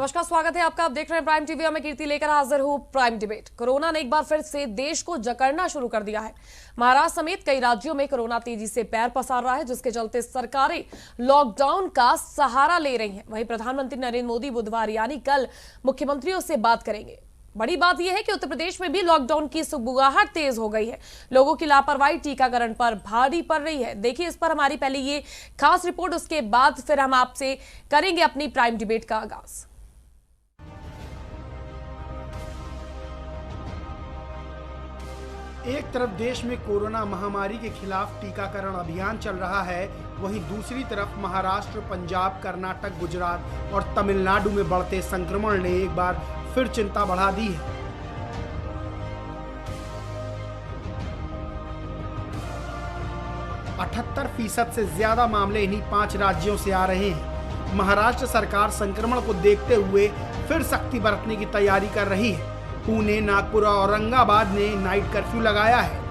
नमस्कार, स्वागत है आपका। आप देख रहे हैं प्राइम टीवी। मैं कीर्ति लेकर हाजिर हूं प्राइम डिबेट। कोरोना ने एक बार फिर से देश को जकड़ना शुरू कर दिया है। महाराष्ट्र समेत कई राज्यों में कोरोना तेजी से पैर पसार रहा है, जिसके चलते सरकारें लॉकडाउन का सहारा ले रही हैं। वहीं प्रधानमंत्री नरेंद्र मोदी बुधवार यानी कल मुख्यमंत्रियों से बात करेंगे। बड़ी बात यह है कि उत्तर प्रदेश में भी लॉकडाउन की सुगबुगाहट तेज हो गई है। लोगों की लापरवाही टीकाकरण पर भारी पड़ रही है। देखिए इस पर हमारी पहले ये खास रिपोर्ट, उसके बाद फिर हम आपसे करेंगे अपनी प्राइम डिबेट का आगाज। एक तरफ देश में कोरोना महामारी के खिलाफ टीकाकरण अभियान चल रहा है, वहीं दूसरी तरफ महाराष्ट्र, पंजाब, कर्नाटक, गुजरात और तमिलनाडु में बढ़ते संक्रमण ने एक बार फिर चिंता बढ़ा दी है। %78 से ज्यादा मामले इन्हीं 5 राज्यों से आ रहे हैं। महाराष्ट्र सरकार संक्रमण को देखते हुए फिर सख्ती बरतने की तैयारी कर रही है। पुणे, नागपुर और औरंगाबाद ने नाइट कर्फ्यू लगाया है।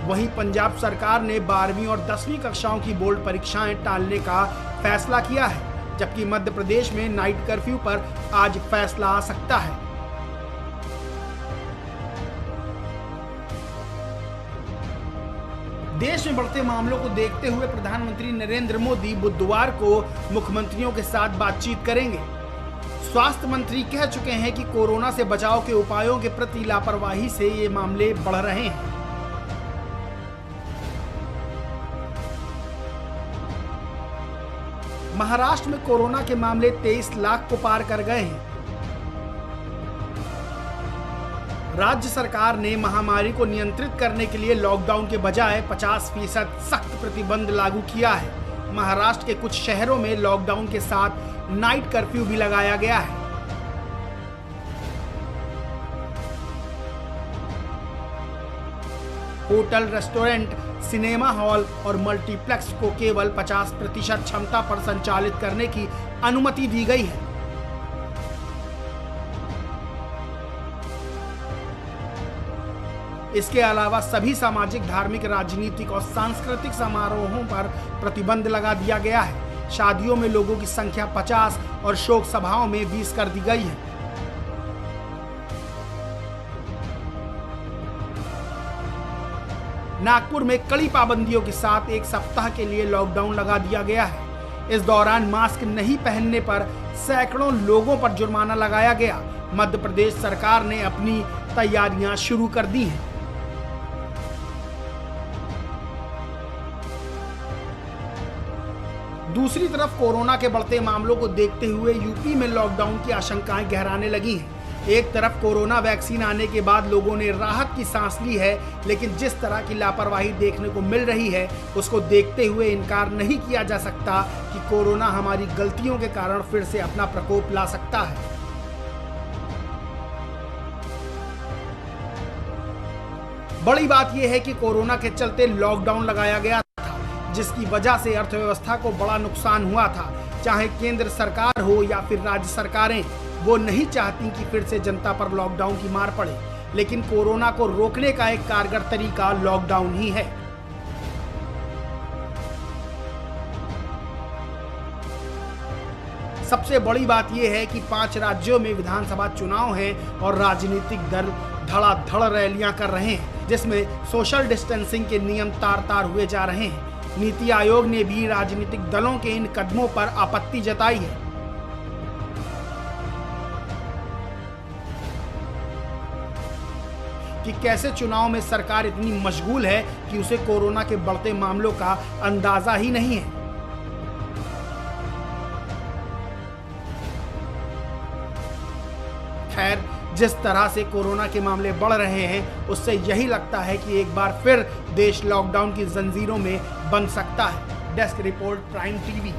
वहीं पंजाब सरकार ने 12वीं और 10वीं कक्षाओं की बोर्ड परीक्षाएं टालने का फैसला किया है, जबकि मध्य प्रदेश में नाइट कर्फ्यू पर आज फैसला आ सकता है। देश में बढ़ते मामलों को देखते हुए प्रधानमंत्री नरेंद्र मोदी बुधवार को मुख्यमंत्रियों के साथ बातचीत करेंगे। स्वास्थ्य मंत्री कह चुके हैं कि कोरोना से बचाव के उपायों के प्रति लापरवाही से ये मामले बढ़ रहे हैं। महाराष्ट्र में कोरोना के मामले 23 लाख को पार कर गए हैं। राज्य सरकार ने महामारी को नियंत्रित करने के लिए लॉकडाउन के बजाय 50% सख्त प्रतिबंध लागू किया है। महाराष्ट्र के कुछ शहरों में लॉकडाउन के साथ नाइट कर्फ्यू भी लगाया गया है। होटल, रेस्टोरेंट, सिनेमा हॉल और मल्टीप्लेक्स को केवल 50% क्षमता पर संचालित करने की अनुमति दी गई है। इसके अलावा सभी सामाजिक, धार्मिक, राजनीतिक और सांस्कृतिक समारोहों पर प्रतिबंध लगा दिया गया है। शादियों में लोगों की संख्या 50 और शोक सभाओं में 20 कर दी गई है। नागपुर में कड़ी पाबंदियों के साथ 1 सप्ताह के लिए लॉकडाउन लगा दिया गया है। इस दौरान मास्क नहीं पहनने पर सैकड़ों लोगों पर जुर्माना लगाया गया। मध्य प्रदेश सरकार ने अपनी तैयारियां शुरू कर दी हैं। दूसरी तरफ कोरोना के बढ़ते मामलों को देखते हुए यूपी में लॉकडाउन की आशंकाएं गहराने लगी हैं। एक तरफ कोरोना वैक्सीन आने के बाद लोगों ने राहत की सांस ली है, लेकिन जिस तरह की लापरवाही देखने को मिल रही है, उसको देखते हुए इनकार नहीं किया जा सकता कि कोरोना हमारी गलतियों के कारण फिर से अपना प्रकोप ला सकता है। बड़ी बात यह है कि कोरोना के चलते लॉकडाउन लगाया गया था, जिसकी वजह से अर्थव्यवस्था को बड़ा नुकसान हुआ था। चाहे केंद्र सरकार हो या फिर राज्य सरकारें, वो नहीं चाहती कि फिर से जनता पर लॉकडाउन की मार पड़े, लेकिन कोरोना को रोकने का एक कारगर तरीका लॉकडाउन ही है। सबसे बड़ी बात यह है कि 5 राज्यों में विधानसभा चुनाव हैं और राजनीतिक दल धड़ाधड़ रैलियां कर रहे हैं, जिसमें सोशल डिस्टेंसिंग के नियम तार-तार हुए जा रहे हैं। नीति आयोग ने भी राजनीतिक दलों के इन कदमों पर आपत्ति जताई है। कि कैसे चुनाव में सरकार इतनी मशगूल है कि उसे कोरोना के बढ़ते मामलों का अंदाजा ही नहीं है। खैर, जिस तरह से कोरोना के मामले बढ़ रहे हैं, उससे यही लगता है कि एक बार फिर देश लॉकडाउन की जंजीरों में बंध सकता है। Desk report, prime TV.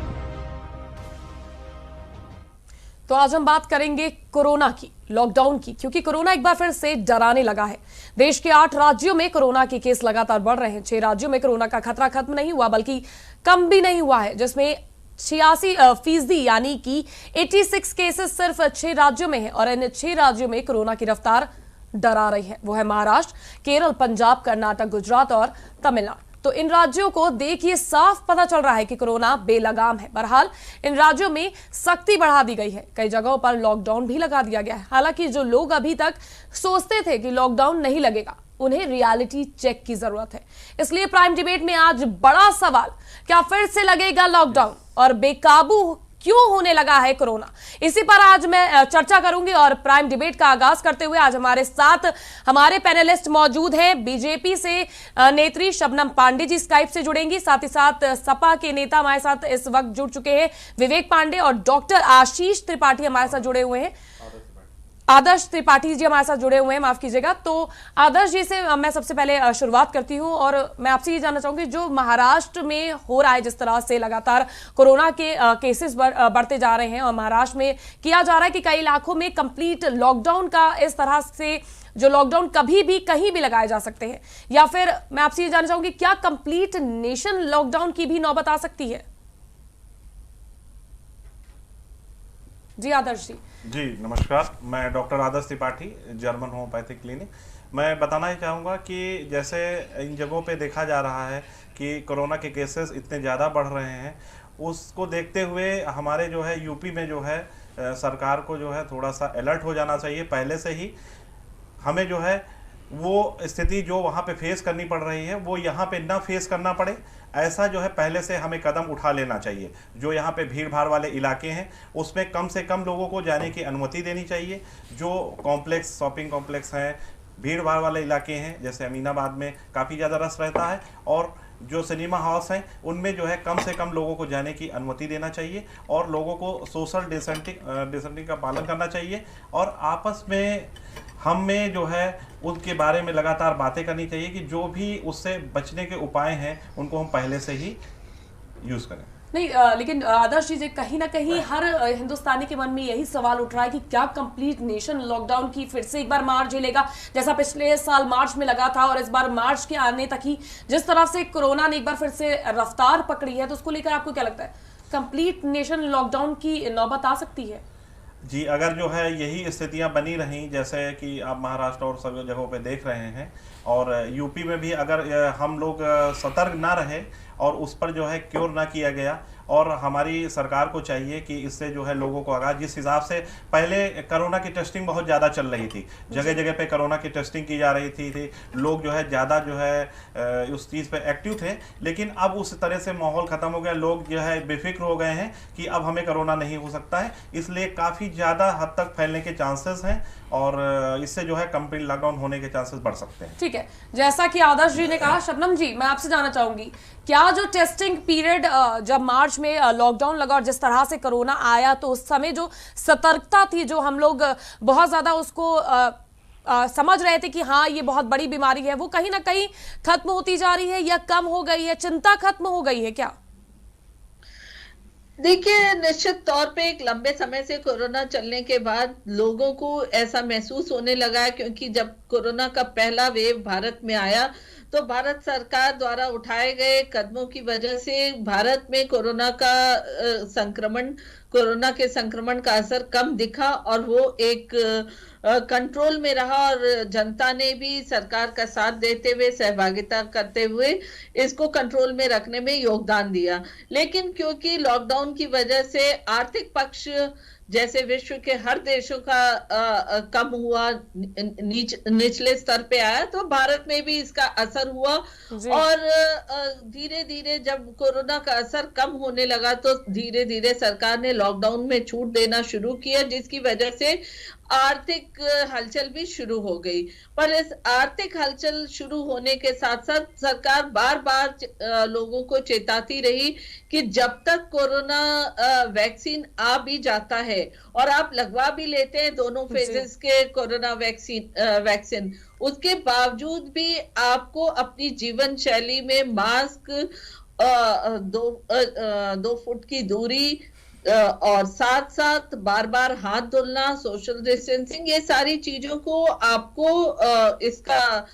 तो आज हम बात करेंगे कोरोना की, लॉकडाउन की, क्योंकि कोरोना एक बार फिर से डराने लगा है। देश के 8 राज्यों में कोरोना के केस लगातार बढ़ रहे हैं। 6 राज्यों में कोरोना का खतरा खत्म नहीं हुआ, बल्कि कम भी नहीं हुआ है, जिसमें 86% यानी कि 86 केसेस सिर्फ 6 राज्यों में है। और इन 6 राज्यों में कोरोना की रफ्तार डरा रही है। वो है महाराष्ट्र, केरल, पंजाब, कर्नाटक, गुजरात और तमिलनाडु। तो इन राज्यों को देखिए साफ पता चल रहा है कि कोरोना बेलगाम है। बहरहाल इन राज्यों में सख्ती बढ़ा दी गई है, कई जगहों पर लॉकडाउन भी लगा दिया गया है। हालांकि जो लोग अभी तक सोचते थे कि लॉकडाउन नहीं लगेगा, उन्हें रियलिटी चेक की जरूरत है। इसलिए प्राइम डिबेट में आज बड़ा सवाल, क्या फिर से लगेगा लॉकडाउन और बेकाबू क्यों होने लगा है कोरोना, इसी पर आज मैं चर्चा करूंगी। और प्राइम डिबेट का आगाज करते हुए आज हमारे साथ हमारे पैनलिस्ट मौजूद हैं। बीजेपी से नेत्री शबनम पांडे जी स्काइप से जुड़ेंगी, साथ ही साथ सपा के नेता हमारे साथ इस वक्त जुड़ चुके हैं विवेक पांडे, और डॉक्टर आशीष त्रिपाठी हमारे साथ जुड़े हुए हैं। आदर्श त्रिपाठी जी हमारे साथ जुड़े हुए हैं, माफ कीजिएगा। तो आदर्श जी से मैं सबसे पहले शुरुआत करती हूं और मैं आपसे ये जानना चाहूंगी, जो महाराष्ट्र में हो रहा है, जिस तरह से लगातार कोरोना के केसेस बढ़ते जा रहे हैं और महाराष्ट्र में किया जा रहा है कि कई इलाकों में कंप्लीट लॉकडाउन का, इस तरह से जो लॉकडाउन कभी भी कहीं भी लगाए जा सकते हैं, या फिर मैं आपसे ये जानना चाहूंगी क्या कंप्लीट नेशन लॉकडाउन की भी नौबत आ सकती है? जी आदर्श जी। नमस्कार, मैं डॉक्टर आदर्श त्रिपाठी, जर्मन होम्योपैथिक क्लिनिक। मैं बताना ही चाहूँगा कि जैसे इन जगहों पे देखा जा रहा है कि कोरोना के केसेस इतने ज़्यादा बढ़ रहे हैं, उसको देखते हुए हमारे जो है यूपी में जो है सरकार को जो है थोड़ा सा अलर्ट हो जाना चाहिए। पहले से ही हमें जो है वो स्थिति जो वहाँ पे फेस करनी पड़ रही है वो यहाँ पे ना फेस करना पड़े, ऐसा जो है पहले से हमें कदम उठा लेना चाहिए। जो यहाँ पे भीड़ भाड़ वाले इलाके हैं उसमें कम से कम लोगों को जाने की अनुमति देनी चाहिए। जो कॉम्प्लेक्स, शॉपिंग कॉम्प्लेक्स हैं, भीड़ भाड़ वाले इलाके हैं, जैसे अमीनाबाद में काफ़ी ज़्यादा रश रहता है, और जो सिनेमा हाउस हैं उनमें जो है कम से कम लोगों को जाने की अनुमति देना चाहिए, और लोगों को सोशल डिस्टेंसिंग का पालन करना चाहिए, और आपस में हमें जो है उनके बारे में लगातार बातें करनी चाहिए कि जो भी उससे बचने के उपाय हैं उनको हम पहले से ही यूज़ करें। नहीं लेकिन आदर्श जी, कहीं ना कहीं हर हिंदुस्तानी के मन में यही सवाल उठ रहा है कि क्या कंप्लीट नेशन लॉकडाउन की फिर से एक बार मार झेलेगा, जैसा पिछले साल मार्च में लगा था, और इस बार मार्च के आने तक ही जिस तरह से कोरोना ने एक बार फिर से रफ्तार पकड़ी है, तो उसको लेकर आपको क्या लगता है, कंप्लीट नेशन लॉकडाउन की नौबत आ सकती है? जी, अगर जो है यही स्थितियां बनी रहीं जैसे कि आप महाराष्ट्र और सभी जगहों पे देख रहे हैं, और यूपी में भी अगर हम लोग सतर्क ना रहे और उस पर जो है क्योर ना किया गया, और हमारी सरकार को चाहिए कि इससे जो है लोगों को आगाह, जिस हिसाब से पहले कोरोना की टेस्टिंग बहुत ज़्यादा चल रही थी, जगह जगह पे कोरोना की टेस्टिंग की जा रही थी, लोग जो है ज़्यादा जो है उस चीज़ पे एक्टिव थे, लेकिन अब उस तरह से माहौल ख़त्म हो गया, लोग जो है बेफिक्र हो गए हैं कि अब हमें कोरोना नहीं हो सकता है, इसलिए काफ़ी ज़्यादा हद तक फैलने के चांसेस हैं, और इससे जो है कंप्लीट लॉकडाउन होने के चांसेस बढ़ सकते हैं। ठीक है, जैसा कि आदर्श जी ने कहा, शबनम जी मैं आपसे जानना चाहूंगी, क्या जो टेस्टिंग पीरियड जब मार्च में लॉकडाउन लगा और जिस तरह से कोरोना आया, तो उस समय जो सतर्कता थी, जो हम लोग बहुत ज्यादा उसको समझ रहे थे कि हाँ ये बहुत बड़ी बीमारी है, वो कहीं ना कहीं खत्म होती जा रही है या कम हो गई है, चिंता खत्म हो गई है क्या? देखिए, निश्चित तौर पे एक लंबे समय से कोरोना चलने के बाद लोगों को ऐसा महसूस होने लगा है, क्योंकि जब कोरोना का पहला वेव भारत में आया तो भारत सरकार द्वारा उठाए गए कदमों की वजह से भारत में कोरोना के संक्रमण का असर कम दिखा, और वो एक कंट्रोल में रहा, और जनता ने भी सरकार का साथ देते हुए, सहभागिता करते हुए इसको कंट्रोल में रखने में योगदान दिया। लेकिन क्योंकि लॉकडाउन की वजह से आर्थिक पक्ष जैसे विश्व के हर देशों का कम हुआ, निचले स्तर पे आया, तो भारत में भी इसका असर हुआ, और धीरे धीरे जब कोरोना का असर कम होने लगा तो धीरे धीरे सरकार ने लॉकडाउन में छूट देना शुरू किया, जिसकी वजह से आर्थिक हलचल भी शुरू हो गई। पर इस आर्थिक हलचल शुरू होने के साथ साथ सरकार बार बार लोगों को चेताती रही कि जब तक कोरोना वैक्सीन आ भी जाता है और आप लगवा भी लेते हैं दोनों फेजेस के कोरोना वैक्सीन, उसके बावजूद भी आपको अपनी जीवन शैली में मास्क, 2 फुट की दूरी, और साथ साथ बार बार हाथ धुलना, सोशल डिस्टेंसिंग, ये सारी चीजों को आपको इसका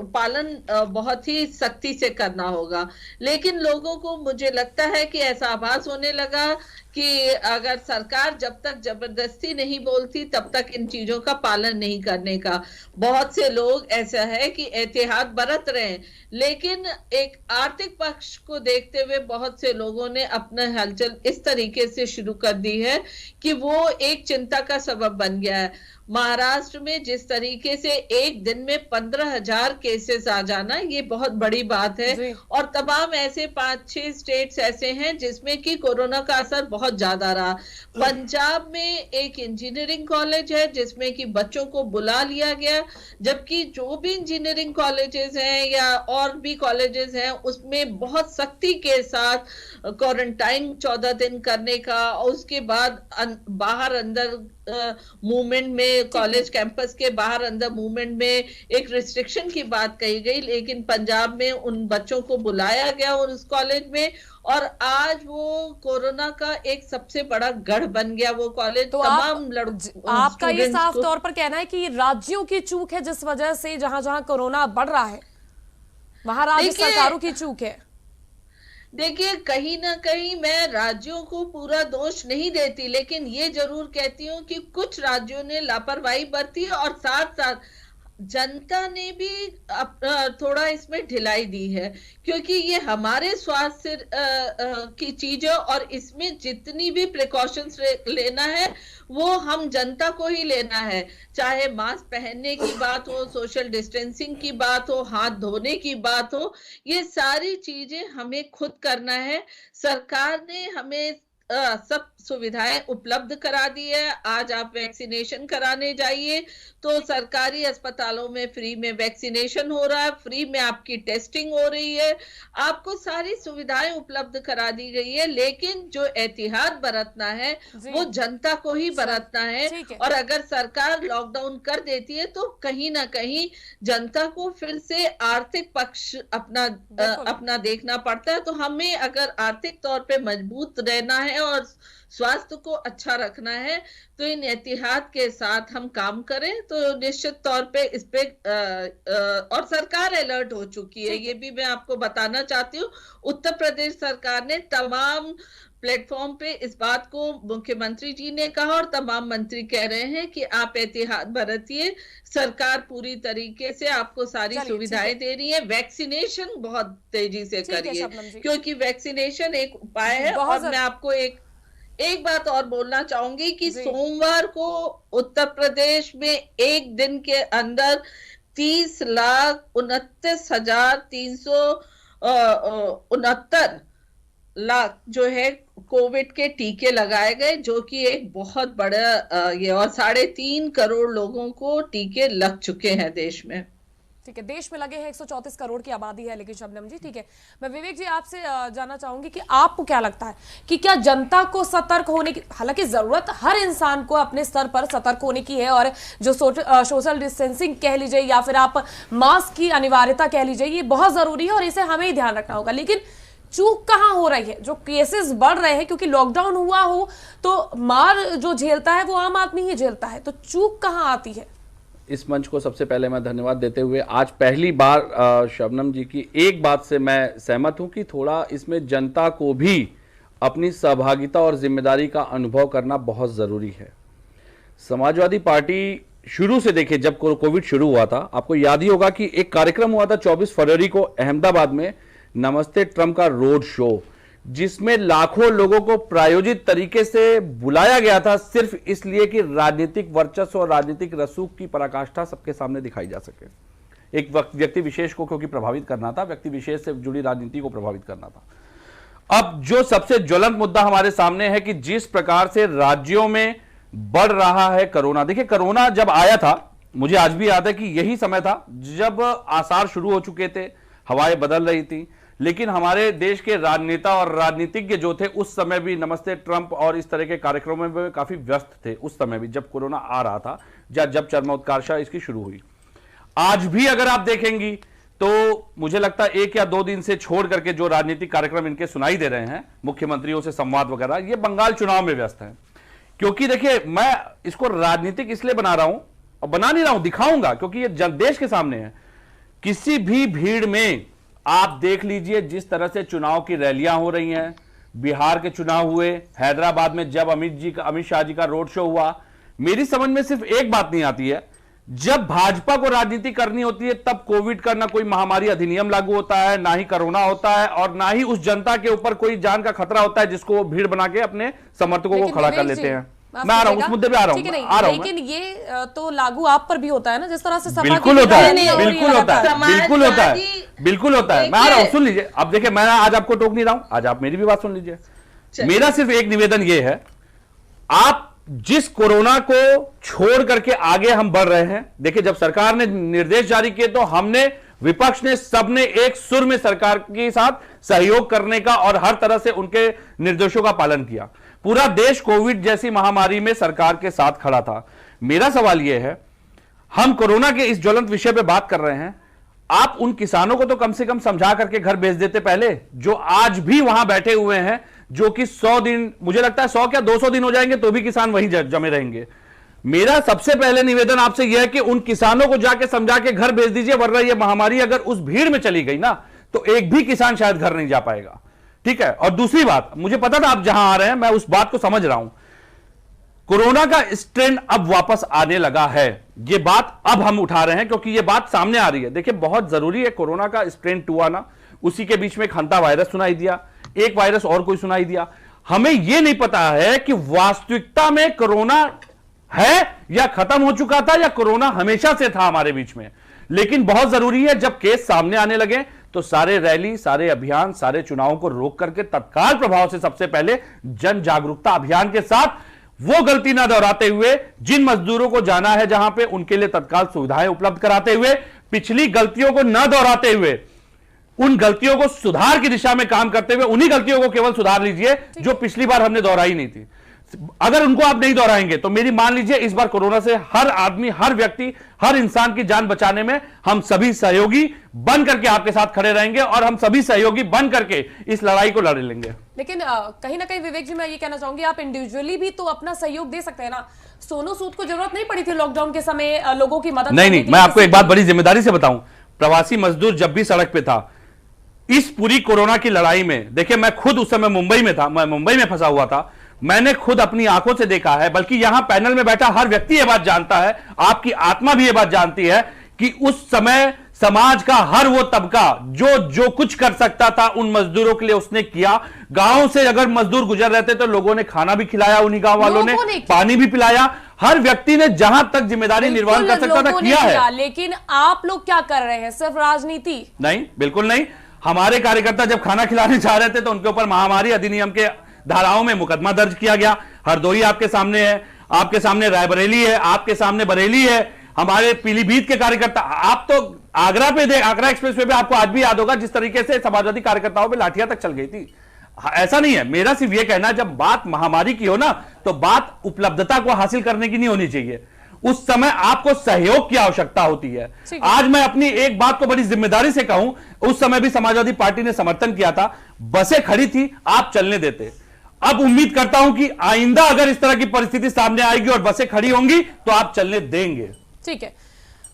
पालन बहुत ही सख्ती से करना होगा। लेकिन लोगों को, मुझे लगता है कि ऐसा आभास होने लगा कि अगर सरकार जब तक जबरदस्ती नहीं बोलती तब तक इन चीजों का पालन नहीं करने का। बहुत से लोग ऐसा है कि एहतियात बरत रहे हैं, लेकिन एक आर्थिक पक्ष को देखते हुए बहुत से लोगों ने अपना हलचल इस तरीके से शुरू कर दी है कि वो एक चिंता का सबब बन गया है। महाराष्ट्र में जिस तरीके से एक दिन में 15,000 केसेस आ जाना, ये बहुत बड़ी बात है। और तमाम ऐसे 5-6 स्टेट्स ऐसे हैं जिसमें कि कोरोना का असर बहुत ज्यादा रहा। पंजाब में एक इंजीनियरिंग कॉलेज है जिसमें कि बच्चों को बुला लिया गया, जबकि जो भी इंजीनियरिंग कॉलेजेस हैं या और भी कॉलेजेस हैं उसमें बहुत सख्ती के साथ क्वारंटाइन 14 दिन करने का, और उसके बाद बाहर अंदर मूवमेंट में, कॉलेज कैंपस के बाहर अंदर मूवमेंट में एक रिस्ट्रिक्शन की बात कही गई। लेकिन पंजाब में उन बच्चों को बुलाया गया और उस कॉलेज में, और आज वो कोरोना का एक सबसे बड़ा गढ़ बन गया वो कॉलेज। तो तमाम आपका ये साफ तौर पर कहना है कि राज्यों की चूक है, जिस वजह से जहां जहां कोरोना बढ़ रहा है वहां राज्य सरकारों की चूक है। देखिए, कहीं ना कहीं मैं राज्यों को पूरा दोष नहीं देती, लेकिन ये जरूर कहती हूँ कि कुछ राज्यों ने लापरवाही बरती है और साथ साथ जनता ने भी थोड़ा इसमें ढिलाई दी है, क्योंकि ये हमारे स्वास्थ्य की चीज है और इसमें जितनी भी प्रिकॉशंस लेना है वो हम जनता को ही लेना है। चाहे मास्क पहनने की बात हो, सोशल डिस्टेंसिंग की बात हो, हाथ धोने की बात हो, ये सारी चीजें हमें खुद करना है। सरकार ने हमें सब सुविधाएं उपलब्ध करा दी है। आज आप वैक्सीनेशन कराने जाइए तो सरकारी अस्पतालों में फ्री में वैक्सीनेशन हो रहा है, फ्री में आपकी टेस्टिंग हो रही है, आपको सारी सुविधाएं उपलब्ध करा दी गई है। लेकिन जो एहतियात बरतना है वो जनता को ही बरतना है। और अगर सरकार लॉकडाउन कर देती है तो कहीं ना कहीं जनता को फिर से आर्थिक पक्ष अपना देखना पड़ता है। तो हमें अगर आर्थिक तौर पे मजबूत रहना है और स्वास्थ्य को अच्छा रखना है तो इन एहतियात के साथ हम काम करें तो निश्चित तौर पे इस पे और सरकार अलर्ट हो चुकी है। ये भी मैं आपको बताना चाहती हूँ। उत्तर प्रदेश सरकार ने तमाम प्लेटफॉर्म पे इस बात को मुख्यमंत्री जी ने कहा और तमाम मंत्री कह रहे हैं कि आप एहतियात बरतिए। सरकार पूरी तरीके से आपको सारी सुविधाएं दे रही है। वैक्सीनेशन बहुत तेजी से करिए, क्योंकि वैक्सीनेशन एक उपाय है। और मैं आपको एक बात और बोलना चाहूंगी कि सोमवार को उत्तर प्रदेश में एक दिन के अंदर 30,29,369 लाख जो है कोविड के टीके लगाए गए, जो कि एक बहुत बड़ा ये, और 3.5 करोड़ लोगों को टीके लग चुके हैं देश में। ठीक है, देश में लगे हैं 134 करोड़ की आबादी है। लेकिन शबनम जी, ठीक है, मैं विवेक जी आपसे जानना चाहूंगी कि आपको क्या लगता है कि क्या जनता को सतर्क होने की, हालांकि जरूरत हर इंसान को अपने स्तर पर सतर्क होने की है, और जो सोशल डिस्टेंसिंग कह लीजिए या फिर आप मास्क की अनिवार्यता कह लीजिए, ये बहुत जरूरी है और इसे हमें ही ध्यान रखना होगा। लेकिन चूक कहां हो रही है? जो केसेस बढ़ रहे हैं, क्योंकि लॉकडाउन हुआ हो तो मार जो झेलता है वो आम आदमी ही झेलता है, तो चूक कहां आती है? इस मंच को सबसे पहले मैं धन्यवाद देते हुए आज पहली बार शबनम जी की एक बात से मैं सहमत हूं कि थोड़ा इसमें जनता को भी अपनी सहभागिता और जिम्मेदारी का अनुभव करना बहुत ज़रूरी है। समाजवादी पार्टी शुरू से देखिए, जब कोविड शुरू हुआ था, आपको याद ही होगा कि एक कार्यक्रम हुआ था 24 फरवरी को अहमदाबाद में, नमस्ते ट्रंप का रोड शो, जिसमें लाखों लोगों को प्रायोजित तरीके से बुलाया गया था सिर्फ इसलिए कि राजनीतिक वर्चस्व और राजनीतिक रसूख की पराकाष्ठा सबके सामने दिखाई जा सके। एक व्यक्ति विशेष को क्योंकि प्रभावित करना था, व्यक्ति विशेष से जुड़ी राजनीति को प्रभावित करना था। अब जो सबसे ज्वलंत मुद्दा हमारे सामने है कि जिस प्रकार से राज्यों में बढ़ रहा है कोरोना। देखिए, कोरोना जब आया था, मुझे आज भी याद है कि यही समय था जब आसार शुरू हो चुके थे, हवाएं बदल रही थी, लेकिन हमारे देश के राजनेता और राजनीतिज्ञ जो थे उस समय भी नमस्ते ट्रंप और इस तरह के कार्यक्रमों में काफी व्यस्त थे। उस समय भी जब कोरोना आ रहा था, जब चरमोत्कर्षा इसकी शुरू हुई। आज भी अगर आप देखेंगी तो मुझे लगता है 1 या 2 दिन से छोड़ करके जो राजनीतिक कार्यक्रम इनके सुनाई दे रहे हैं, मुख्यमंत्रियों से संवाद वगैरह, ये बंगाल चुनाव में व्यस्त है। क्योंकि देखिए, मैं इसको राजनीतिक इसलिए बना रहा हूं, और बना नहीं रहा हूं, दिखाऊंगा, क्योंकि ये देश के सामने है। किसी भी भीड़ में आप देख लीजिए जिस तरह से चुनाव की रैलियां हो रही हैं, बिहार के चुनाव हुए, हैदराबाद में जब अमित शाह जी का रोड शो हुआ, मेरी समझ में सिर्फ एक बात नहीं आती है, जब भाजपा को राजनीति करनी होती है तब कोविड का ना कोई महामारी अधिनियम लागू होता है, ना ही कोरोना होता है, और ना ही उस जनता के ऊपर कोई जान का खतरा होता है जिसको वो भीड़ बना के अपने समर्थकों को खड़ा कर लेते हैं। मैं आ रहा हूं, उस मुद्दे पे आ रहा हूं, लेकिन ये तो लागू आप पर भी होता है ना, जिस तरह से सपा बिल्कुल होता है, बिल्कुल होता है, बिल्कुल होता है, बिल्कुल होता है। मैं आ रहा हूं, सुन लीजिए। अब देखिए, मैं आज आपको टोक नहीं रहा हूं, आज आप मेरी भी बात सुन लीजिए। मेरा सिर्फ एक निवेदन ये है, आप जिस कोरोना को छोड़ करके आगे हम बढ़ रहे हैं, देखिए जब सरकार ने निर्देश जारी किए तो हमने, विपक्ष ने, सबने एक सुर में सरकार के साथ सहयोग करने का और हर तरह से उनके निर्देशों का पालन किया। पूरा देश कोविड जैसी महामारी में सरकार के साथ खड़ा था। मेरा सवाल यह है, हम कोरोना के इस ज्वलंत विषय पे बात कर रहे हैं, आप उन किसानों को तो कम से कम समझा करके घर भेज देते पहले, जो आज भी वहां बैठे हुए हैं, जो कि 100 दिन, मुझे लगता है 100 क्या 200 दिन हो जाएंगे तो भी किसान वहीं जमे रहेंगे। मेरा सबसे पहले निवेदन आपसे यह है कि उन किसानों को जाके समझा के घर भेज दीजिए, वरना यह महामारी अगर उस भीड़ में चली गई ना तो एक भी किसान शायद घर नहीं जा पाएगा। ठीक है। और दूसरी बात, मुझे पता था आप जहां आ रहे हैं, मैं उस बात को समझ रहा हूं। कोरोना का स्ट्रेन अब वापस आने लगा है, ये बात अब हम उठा रहे हैं क्योंकि ये बात सामने आ रही है। देखिए बहुत जरूरी है कोरोना का स्ट्रेन 2 आना, उसी के बीच में खंता वायरस सुनाई दिया, एक वायरस और कोई सुनाई दिया। हमें यह नहीं पता है कि वास्तविकता में कोरोना है या खत्म हो चुका था या कोरोना हमेशा से था हमारे बीच में। लेकिन बहुत जरूरी है जब केस सामने आने लगे तो सारे रैली, सारे अभियान, सारे चुनावों को रोक करके तत्काल प्रभाव से सबसे पहले जन जागरूकता अभियान के साथ वो गलती ना दोहराते हुए, जिन मजदूरों को जाना है जहां पे, उनके लिए तत्काल सुविधाएं उपलब्ध कराते हुए, पिछली गलतियों को न दोहराते हुए, उन गलतियों को सुधार की दिशा में काम करते हुए उन्हीं गलतियों को केवल सुधार लीजिए जो पिछली बार हमने दोहराई नहीं थी। अगर उनको आप नहीं दोहराएंगे तो मेरी मान लीजिए इस बार कोरोना से हर आदमी, हर व्यक्ति, हर इंसान की जान बचाने में हम सभी सहयोगी बन करके आपके साथ खड़े रहेंगे और हम सभी सहयोगी बन करके इस लड़ाई को लड़ लेंगे। लेकिन कहीं ना कहीं विवेक जी, मैं ये कहना चाहूंगी, आप इंडिविजुअली भी तो अपना सहयोग दे सकते हैं ना। सोनू सूद को जरूरत नहीं पड़ी थी लॉकडाउन के समय लोगों की मदद नहीं, मैं आपको एक बात बड़ी जिम्मेदारी से बताऊं, प्रवासी मजदूर जब भी सड़क पे था इस पूरी कोरोना की लड़ाई में, देखिए मैं खुद उस समय मुंबई में था, मैं मुंबई में फंसा हुआ था, मैंने खुद अपनी आंखों से देखा है, बल्कि यहां पैनल में बैठा हर व्यक्ति यह बात जानता है, आपकी आत्मा भी यह बात जानती है कि उस समय समाज का हर वो तबका जो कुछ कर सकता था उन मजदूरों के लिए उसने किया। गांव से अगर मजदूर गुजर रहे थे तो लोगों ने खाना भी खिलाया, उन्हीं गांव वालों ने पानी भी पिलाया, हर व्यक्ति ने जहां तक जिम्मेदारी निर्वहन कर सकता था किया है। लेकिन आप लोग क्या कर रहे हैं? सिर्फ राजनीति? नहीं, बिल्कुल नहीं। हमारे कार्यकर्ता जब खाना खिलाने जा रहे थे तो उनके ऊपर महामारी अधिनियम के धाराओं में मुकदमा दर्ज किया गया। हरदोई आपके सामने है, आपके सामने रायबरेली है, आपके सामने बरेली है, हमारे पीलीभीत के कार्यकर्ता, आप तो आगरा पे आगरा एक्सप्रेसवे पे आपको आज भी याद होगा जिस तरीके से समाजवादी कार्यकर्ताओं पे लाठियां तक चल गई थी। ऐसा नहीं है, मेरा सिर्फ ये कहना, जब बात महामारी की हो ना तो बात उपलब्धता को हासिल करने की नहीं होनी चाहिए, उस समय आपको सहयोग की आवश्यकता होती है। आज मैं अपनी एक बात को बड़ी जिम्मेदारी से कहूं, उस समय भी समाजवादी पार्टी ने समर्थन किया था, बसें खड़ी थी, आप चलने देते। अब उम्मीद करता हूं कि आइंदा अगर इस तरह की परिस्थिति सामने आएगी और बसें खड़ी होंगी तो आप चलने देंगे। ठीक है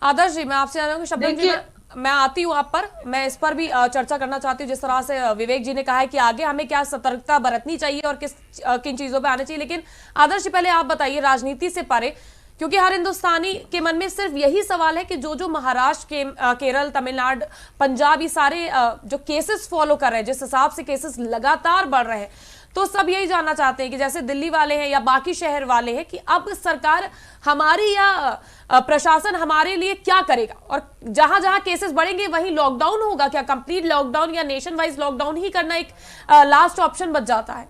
आदर्श जी, मैं आपसे जानूंगी, शब्द जी मैं आती हूं आप पर, मैं इस पर भी चर्चा करना चाहती हूं। जिस तरह से विवेक जी ने कहा है कि आगे हमें क्या सतर्कता बरतनी चाहिए और किन चीजों पे आना चाहिए, लेकिन आदर्श जी पहले आप बताइए, राजनीति से परे, क्योंकि हर हिंदुस्तानी के मन में सिर्फ यही सवाल है कि जो महाराष्ट्र, केरल, तमिलनाडु, पंजाब, ये सारे जो केसेस फॉलो कर रहे हैं, जिस हिसाब से केसेस लगातार बढ़ रहे हैं, तो सब यही जानना चाहते हैं कि जैसे दिल्ली वाले हैं या बाकी शहर वाले हैं कि अब सरकार हमारी या प्रशासन हमारे लिए क्या करेगा, और जहां जहां केसेस बढ़ेंगे वहीं लॉकडाउन होगा क्या? कंप्लीट लॉकडाउन या नेशन वाइज लॉकडाउन ही करना एक लास्ट ऑप्शन बच जाता है?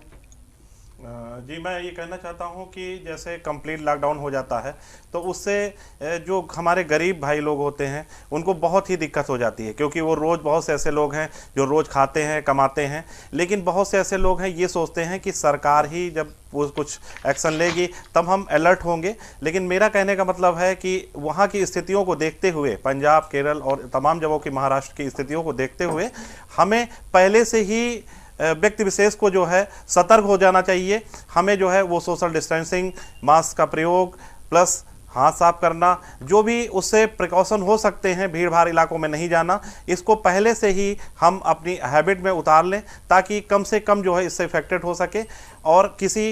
जी, मैं ये कहना चाहता हूँ कि जैसे कंप्लीट लॉकडाउन हो जाता है तो उससे जो हमारे गरीब भाई लोग होते हैं उनको बहुत ही दिक्कत हो जाती है, क्योंकि वो रोज़, बहुत से ऐसे लोग हैं जो रोज़ खाते हैं, कमाते हैं, लेकिन बहुत से ऐसे लोग हैं ये सोचते हैं कि सरकार ही जब वो कुछ एक्शन लेगी तब हम अलर्ट होंगे। लेकिन मेरा कहने का मतलब है कि वहाँ की स्थितियों को देखते हुए, पंजाब, केरल और तमाम जगहों की, महाराष्ट्र की स्थितियों को देखते हुए हमें पहले से ही व्यक्ति विशेष को जो है सतर्क हो जाना चाहिए। हमें जो है वो सोशल डिस्टेंसिंग, मास्क का प्रयोग, प्लस हाथ साफ करना, जो भी उससे प्रिकॉशन हो सकते हैं, भीड़ भाड़ इलाकों में नहीं जाना, इसको पहले से ही हम अपनी हैबिट में उतार लें ताकि कम से कम जो है इससे इफेक्टेड हो सके। और किसी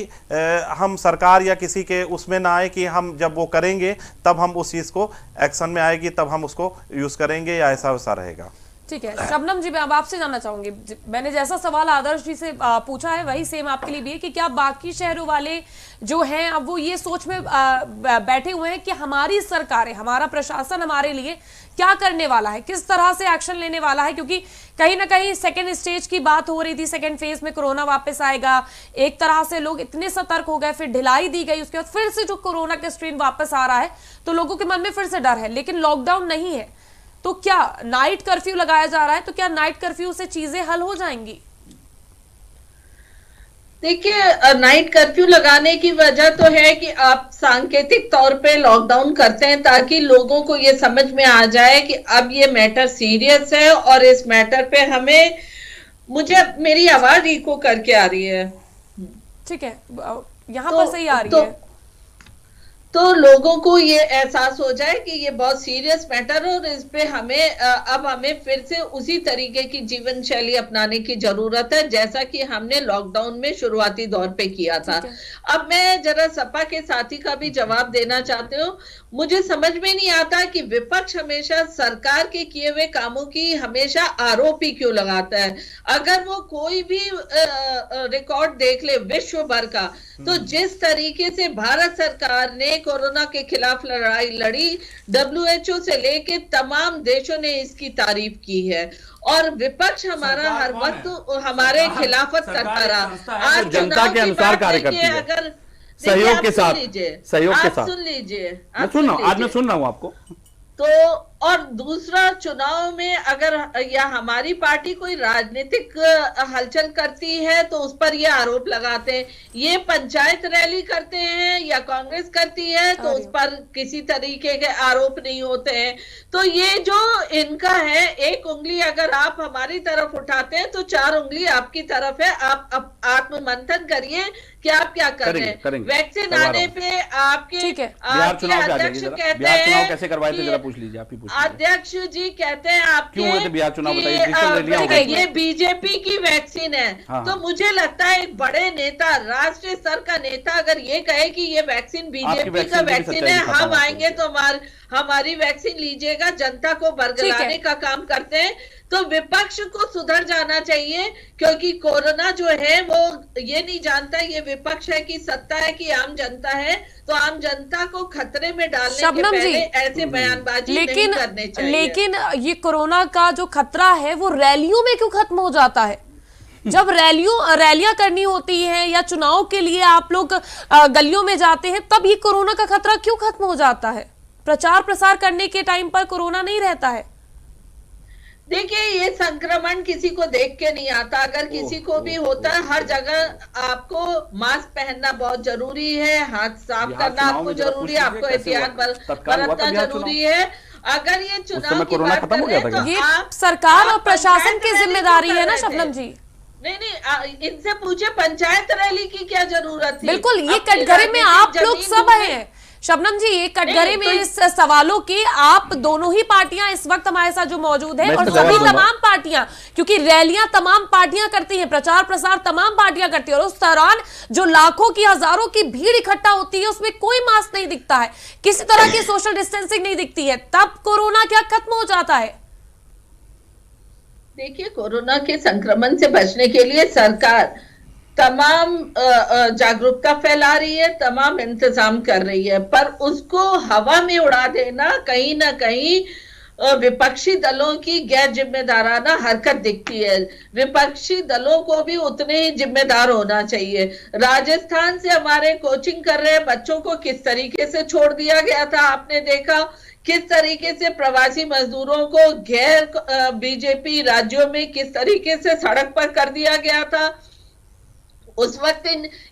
हम सरकार या किसी के उसमें ना आए कि हम जब वो करेंगे तब हम उस चीज़ को एक्शन में आएगी तब हम उसको यूज़ करेंगे या ऐसा वैसा रहेगा। ठीक है शबनम जी, मैं अब आपसे जानना चाहूंगी, मैंने जैसा सवाल आदर्श जी से पूछा है वही सेम आपके लिए भी है कि क्या बाकी शहरों वाले जो हैं अब वो ये सोच में बैठे हुए हैं कि हमारी सरकारें, हमारा प्रशासन हमारे लिए क्या करने वाला है, किस तरह से एक्शन लेने वाला है? क्योंकि कहीं ना कहीं सेकेंड स्टेज की बात हो रही थी, सेकेंड फेज में कोरोना वापस आएगा, एक तरह से लोग इतने सतर्क हो गए, फिर ढिलाई दी गई, उसके बाद फिर से जो कोरोना का स्ट्रेन वापस आ रहा है तो लोगों के मन में फिर से डर है, लेकिन लॉकडाउन नहीं है। तो क्या नाइट कर्फ्यू लगाया जा रहा है, तो क्या नाइट कर्फ्यू से चीजें हल हो जाएंगी? देखिए, नाइट कर्फ्यू लगाने की वजह तो है कि आप सांकेतिक तौर पे लॉकडाउन करते हैं ताकि लोगों को ये समझ में आ जाए कि अब ये मैटर सीरियस है और इस मैटर पे हमें, मुझे मेरी आवाज इको करके आ रही है, ठीक है, यहाँ पर सही आ रही है, तो लोगों को ये एहसास हो जाए कि ये बहुत सीरियस मैटर है और इस पे हमें अब हमें फिर से उसी तरीके की जीवन शैली अपनाने की जरूरत है जैसा कि हमने लॉकडाउन में शुरुआती दौर पे किया था। अब मैं जरा सपा के साथी का भी जवाब देना चाहती हूँ। मुझे समझ में नहीं आता कि विपक्ष हमेशा सरकार के किए हुए कामों की हमेशा आरोप ही क्यों लगाता है। अगर वो कोई भी रिकॉर्ड देख ले विश्व भर का, तो जिस तरीके से भारत सरकार ने कोरोना के खिलाफ लड़ाई लड़ी, WHO से लेके तमाम देशों ने इसकी तारीफ की है और विपक्ष हमारा हर वक्त हमारे खिलाफत करता रहा। आज जनता के अनुसार कार्य करती है, अगर सहयोग के साथ, सहयोग के साथ। सुन लीजिए, मैं सुन रहा हूँ, आज मैं सुन रहा हूँ आपको। तो और दूसरा, चुनाव में अगर या हमारी पार्टी कोई राजनीतिक हलचल करती है तो उस पर ये आरोप लगाते हैं, ये पंचायत रैली करते हैं या कांग्रेस करती है तो उस पर किसी तरीके के आरोप नहीं होते हैं। तो ये जो इनका है, एक उंगली अगर आप हमारी तरफ उठाते हैं तो 4 उंगली आपकी तरफ है। आप आत्म मंथन करिए कि आप क्या कर रहे हैं। वैक्सीन आने पे आपके अध्यक्ष कहते हैं, कैसे करवाए थे जरा पूछ लीजिए, आप ही पूछ लीजिए। अध्यक्ष जी कहते हैं आपके क्यों हुए थे बिहार चुनाव, बताइए। ये बीजेपी की वैक्सीन है। हाँ। तो मुझे लगता है एक बड़े नेता, राष्ट्रीय स्तर का नेता अगर ये कहे कि ये वैक्सीन बीजेपी का वैक्सीन है, हम आएंगे तो हमारी वैक्सीन लीजिएगा, जनता को बरगलाने का काम करते हैं, तो विपक्ष को सुधर जाना चाहिए। क्योंकि कोरोना जो है वो ये नहीं जानता ये विपक्ष है कि सत्ता है कि आम जनता है। तो आम जनता को खतरे में डालने के पहले ऐसे बयानबाजी नहीं करने चाहिए। लेकिन ये कोरोना का जो खतरा है वो रैलियों में क्यों खत्म हो जाता है? जब रैलियां करनी होती हैं या चुनाव के लिए आप लोग गलियों में जाते हैं, तब ये कोरोना का खतरा क्यों खत्म हो जाता है? प्रचार प्रसार करने के टाइम पर कोरोना नहीं रहता है। देखिए, ये संक्रमण किसी को देख के नहीं आता। अगर किसी को भी होता है, हर जगह आपको मास्क पहनना बहुत जरूरी है, हाथ साफ करना आपको जरूरी है, आपको एहतियात बरतना जरूरी है। अगर ये चुनाव की बात कर रहे हैं तो ये सरकार और प्रशासन की जिम्मेदारी है ना शबनम जी। नहीं, इनसे पूछे पंचायत रैली की क्या जरूरत थी। बिल्कुल, ये कटघरे में आप लोग सब हैं शबनम जी, ये कटघरे में इस सवालों के आप दोनों ही पार्टियां इस वक्त हमारे साथ जो मौजूद है, और सभी तमाम पार्टियां, क्योंकि रैलियां तमाम पार्टियां करती हैं, प्रचार प्रसार तमाम पार्टियां करती है, और उस दौरान जो लाखों की हजारों की भीड़ इकट्ठा होती है उसमें कोई मास्क नहीं दिखता है, किसी तरह की सोशल डिस्टेंसिंग नहीं दिखती है, तब कोरोना क्या खत्म हो जाता है? देखिए, कोरोना के संक्रमण से बचने के लिए सरकार तमाम जागरूकता फैला रही है, तमाम इंतजाम कर रही है, पर उसको हवा में उड़ा देना कहीं ना कहीं विपक्षी दलों की गैर जिम्मेदाराना हरकत दिखती है। विपक्षी दलों को भी उतने ही जिम्मेदार होना चाहिए। राजस्थान से हमारे कोचिंग कर रहे बच्चों को किस तरीके से छोड़ दिया गया था, आपने देखा। किस तरीके से प्रवासी मजदूरों को गैर बीजेपी राज्यों में किस तरीके से सड़क पर कर दिया गया था। उस वक्त